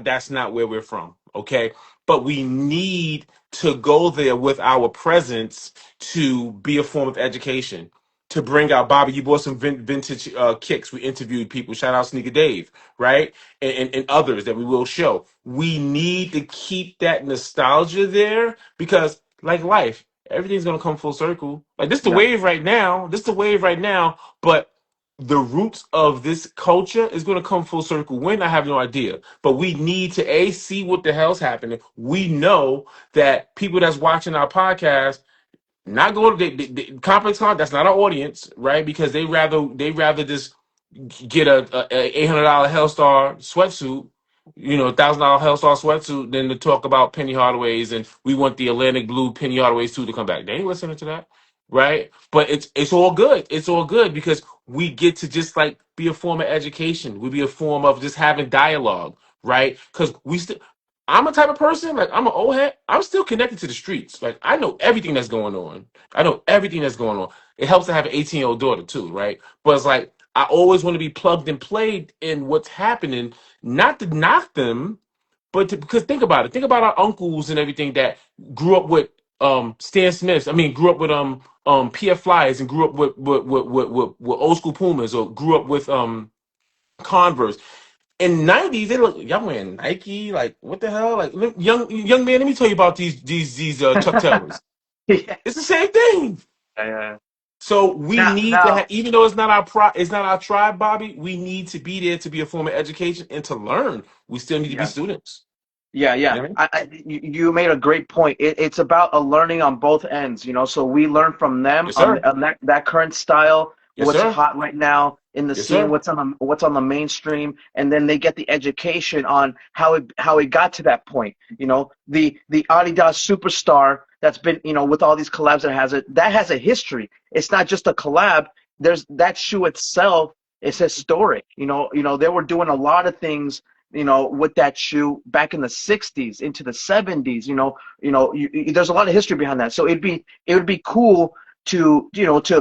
that's not where we're from. Okay, but we need to go there with our presence to be a form of education to bring out. Bobby, you bought some vintage kicks. We interviewed people. Shout out Sneaker Dave, right? And others that we will show. We need to keep that nostalgia there because, like life, everything's gonna come full circle. Like this, the Yeah, wave right now. This, the wave right now. But the roots of this culture is going to come full circle. When I have no idea, but we need to see what the hell's happening. We know that people that's watching our podcast not go to the Complex Con. That's not our audience, right? Because they rather just get a $800 Hellstar sweatsuit, $1,000 Hellstar sweatsuit, than to talk about Penny Hardaways and we want the Atlantic Blue Penny Hardaways too to come back. They ain't listening to that, right? But it's all good. It's all good because we get to just like be a form of education. We be a form of just having dialogue, right? Because we still. I'm a type of person, like I'm an old head. I'm still connected to the streets. Like I know everything that's going on. I know everything that's going on. It helps to have an 18-year-old daughter too, right? But it's like I always want to be plugged and played in what's happening, not to knock them, but because think about it. Think about our uncles and everything that grew up with Stan Smiths. I mean, grew up with PF Flyers and grew up with old school Pumas or grew up with Converse. In '90s, they look y'all wearing Nike. Like what the hell? Like young man, let me tell you about these Chuck Taylors. yeah, It's the same thing. yeah. So we Now, need to now, have, even though it's not our tribe, Bobby. We need to be there to be a form of education and to learn. We still need to be yeah. students. Yeah, You yeah. know what I mean? You made a great point. It's about a learning on both ends. So we learn from them Yes, on, sir. on that current style, Yes, what's sir. hot right now, in the Yes, scene, sir. what's on the mainstream, and then they get the education on how it got to that point. The Adidas superstar that's been, with all these collabs that has a history. It's not just a collab. There's that shoe itself is historic. They were doing a lot of things, with that shoe back in the 60s into the 70s. There's a lot of history behind that. So it would be cool to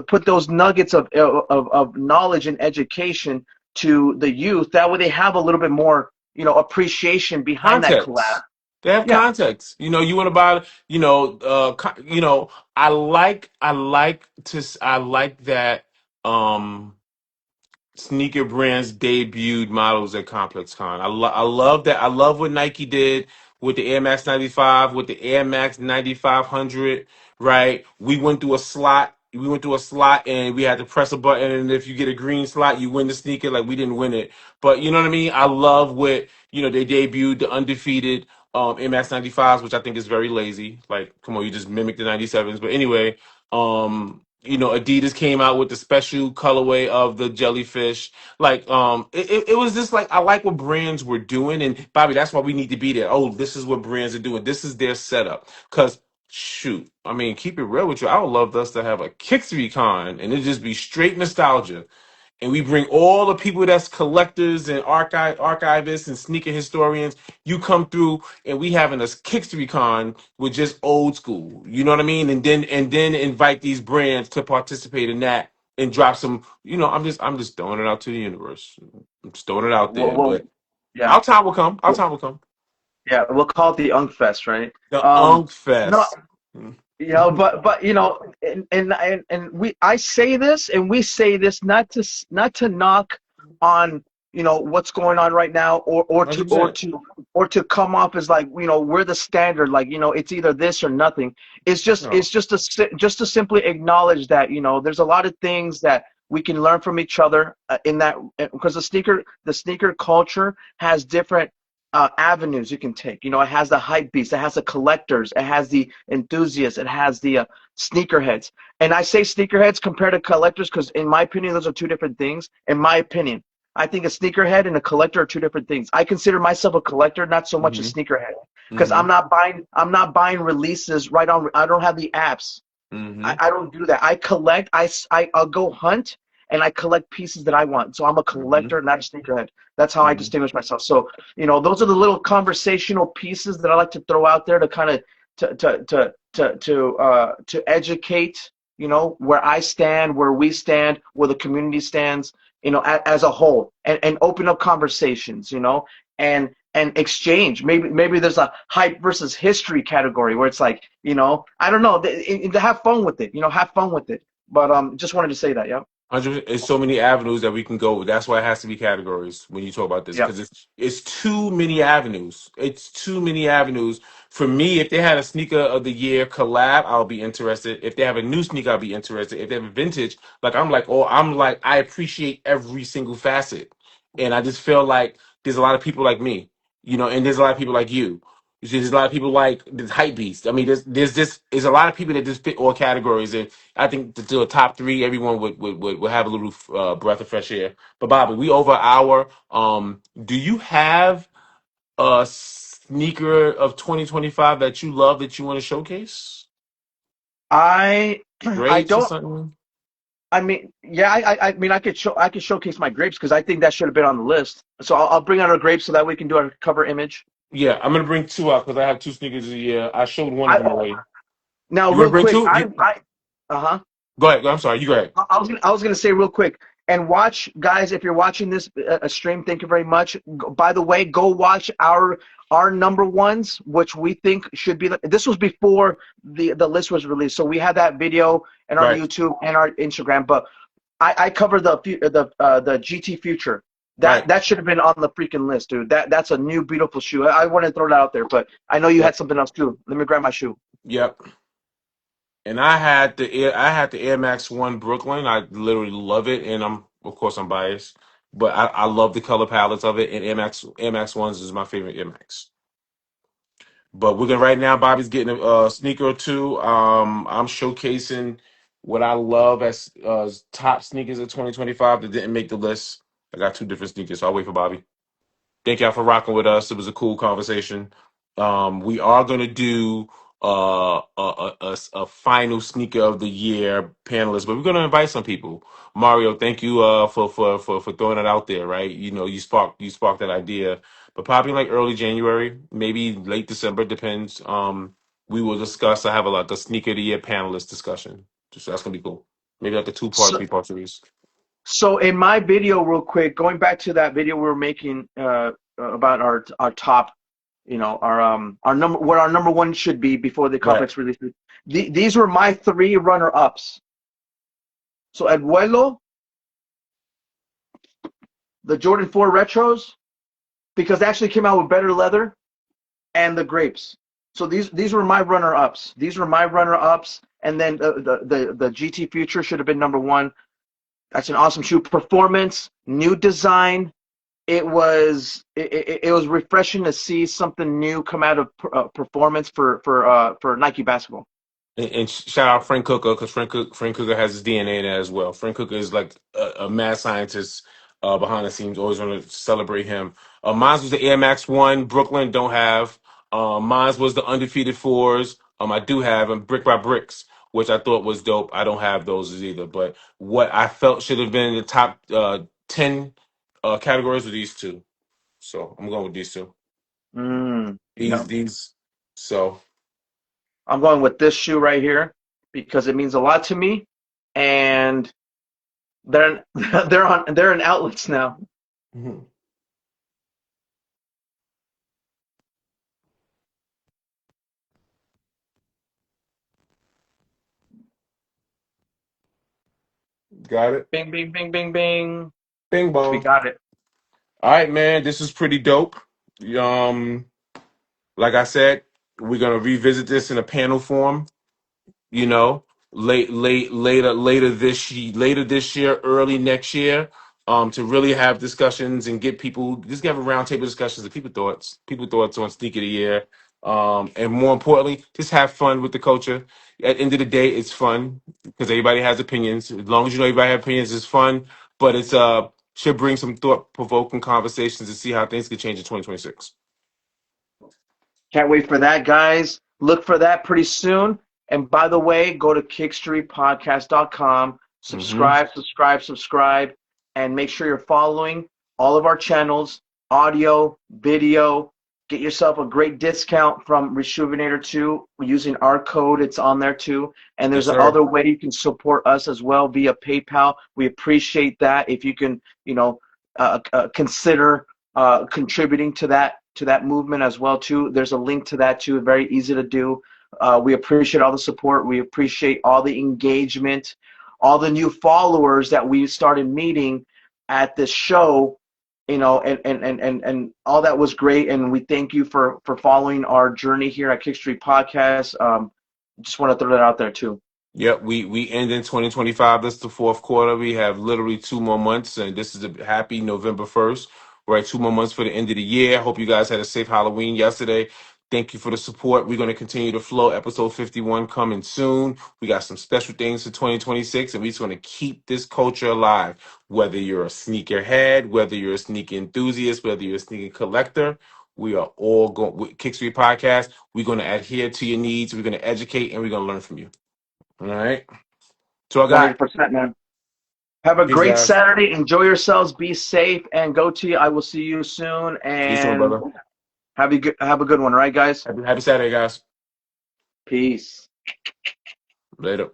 put those nuggets of knowledge and education to the youth. That way they have a little bit more, appreciation behind that collab. Context. They have Yeah. context. You want to buy, I like that sneaker brands debuted models at ComplexCon. I love that. I love what Nike did with the Air Max 95, with the Air Max 9500, right? We went through a slot and we had to press a button, and if you get a green slot, you win the sneaker. Like, we didn't win it. But you know what I mean? I love what, they debuted the undefeated Air Max 95s, which I think is very lazy. Like, come on, you just mimic the 97s. But anyway, Adidas came out with the special colorway of the jellyfish. Like, it was just like, I like what brands were doing, and Bobby, that's why we need to be there. Oh, this is what brands are doing. This is their setup. Because shoot, I mean, keep it real with you. I would love us to have a Kick3Con and it just be straight nostalgia, and we bring all the people that's collectors and archivists and sneaker historians. You come through, and we having a Kickstreet with just old school. You know what I mean? And then invite these brands to participate in that and drop some. I'm just throwing it out to the universe. I'm just throwing it out there. Well, But yeah. our time will come. Our time will come. Yeah, we'll call it the Unk Fest, right? The Um, Unk no, Fest. but and I say this, and we say this not to knock on, what's going on right now, or to or 100%. to or to come off as like, we're the standard, like, it's either this or nothing. It's No. just to simply acknowledge that, there's a lot of things that we can learn from each other, in that, because the sneaker culture has different, avenues you can take. It has the hype beast, it has the collectors, it has the enthusiasts, it has the, sneakerheads. And I say sneakerheads compared to collectors because, in my opinion, those are two different things. In my opinion, I think a sneakerhead and a collector are two different things. I consider myself a collector, not so much a Hmm. sneakerhead, because Hmm. I'm not buying releases right on. I don't have the apps. I, Hmm. I don't do that. I collect. I'll go hunt and I collect pieces that I want. So I'm a Hmm. collector, not a sneakerhead. That's how I Hmm. distinguish myself. So, those are the little conversational pieces that I like to throw out there to kind of to educate. Where I stand, where we stand, where the community stands. As a whole, and open up conversations. And exchange. Maybe there's a hype versus history category where it's like, I don't know, to have fun with it. Have fun with it. But just wanted to say that. Yeah. 100. It's so many avenues that we can go with. That's why it has to be categories when you talk about this, Yeah. because it's too many avenues. It's too many avenues. For me, if they had a sneaker of the year collab, I'll be interested. If they have a new sneaker, I'll be interested. If they have a vintage, like, I appreciate every single facet, and I just feel like there's a lot of people like me, and there's a lot of people like you. There's a lot of people like this hype beast. I mean, there's a lot of people that just fit all categories, and I think to do a top three, everyone would have a little breath of fresh air. But Bobby, we over an hour. Do you have a sneaker of 2025 that you love that you want to showcase? I I Grapes or don't. something? I mean, yeah. I mean, I could showcase my grapes because I think that should have been on the list. So I'll bring out our grapes so that we can do our cover image. Yeah, I'm gonna bring two out because I have two sneakers a year. I showed one of them I already. Now, You want to real bring quick. two? Uh-huh. Go ahead. I'm sorry. You go ahead. I was gonna say real quick, and watch, guys, if you're watching this, stream, thank you very much. By the way, go watch our number ones, which we think should be. This was before the list was released, so we had that video in our Right. YouTube and our Instagram. But I cover the GT Future. That Right. that should have been on the freaking list, dude. That's a new beautiful shoe. I want to throw that out there, but I know you had Yep. something else too. Let me grab my shoe. Yep. And I had the Air Max One Brooklyn. I literally love it, and of course I'm biased, but I love the color palettes of it. And Air Max Ones is my favorite Air Max. But we're gonna right now. Bobby's getting a sneaker or two. I'm showcasing. what I love as top sneakers of 2025 that didn't make the list. I got two different sneakers, so I'll wait for Bobby. Thank y'all for rocking with us. It was a cool conversation. We are gonna do a final sneaker of the year panelist, but we're gonna invite some people. Mario, thank you for throwing it out there. Right, you know you sparked that idea, but probably like early January, maybe late December, depends. We will discuss. I have a sneaker of the year panelist discussion. Just that's gonna be cool. Maybe like a 2-part, So, 3-part series. so in my video, real quick, going back to that video we were making about our top, our number, what our number one should be before the Right. complex releases. These were my three runner ups. So El Vuelo, the Jordan 4 retros, because they actually came out with better leather, and the grapes. So these were my runner ups. These were my runner ups, and then the GT Future should have been number one. That's an awesome shoe. Performance, new design. It was refreshing to see something new come out of performance for Nike basketball. And shout out Frank Cooker because Frank Cooker has his DNA in that as well. Frank Cooker is like a mad scientist behind the scenes. Always want to celebrate him. Mine was the Air Max One. Brooklyn don't have. Mine was the undefeated fours. I do have them brick by bricks, which I thought was dope. I don't have those either. But what I felt should have been in the top 10 categories were these two. So I'm going with these two. Yeah. These. So. I'm going with this shoe right here because it means a lot to me, and they're they're in outlets now. Mhm. Got it. Bing, bing, bing, bing, bing. Bing We bong. got it. All right, man. This is pretty dope. Um, like I said, we're gonna revisit this in a panel form. You know, later this year, early next year. To really have discussions and get people just have a roundtable discussions of people thoughts on sneaker of the year. And more importantly, just have fun with the culture. At the end of the day, it's fun because everybody has opinions. As long as you know everybody has opinions, it's fun. But it's should bring some thought provoking conversations to see how things could change in 2026. Can't wait for that, guys. Look for that pretty soon. And by the way, go to kickstreetpodcast.com, Mm-hmm. subscribe, and make sure you're following all of our channels, audio, video. Get yourself a great discount from Rejuvenator 2 using our code. It's on there too. And Yes, there's sir. another way you can support us as well via PayPal. We appreciate that. If you can, consider contributing to that movement as well too. There's a link to that too. Very easy to do. We appreciate all the support. We appreciate all the engagement, all the new followers that we started meeting at this show. And all that was great. And we thank you for following our journey here at Kick Street Podcast. Just want to throw that out there too. Yep, we end in 2025. That's the fourth quarter. We have literally 2 more months, and this is a happy November 1st. We're at 2 more months for the end of the year. I hope you guys had a safe Halloween yesterday. Thank you for the support. We're going to continue to flow. Episode 51 coming soon. We got some special things for 2026, and we're just going to keep this culture alive. Whether you're a sneakerhead, whether you're a sneaker enthusiast, whether you're a sneaker collector, we are all going with Kick Street Podcast. We're going to adhere to your needs. We're going to educate, and we're going to learn from you. All right. So I got 100%, man. Have a peace, great guys. Saturday. Enjoy yourselves. Be safe and go to you. I will see you soon. See you soon, And brother. have a good one, all right, guys? Happy Saturday, guys. Peace. Later.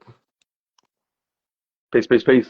Peace, peace, peace.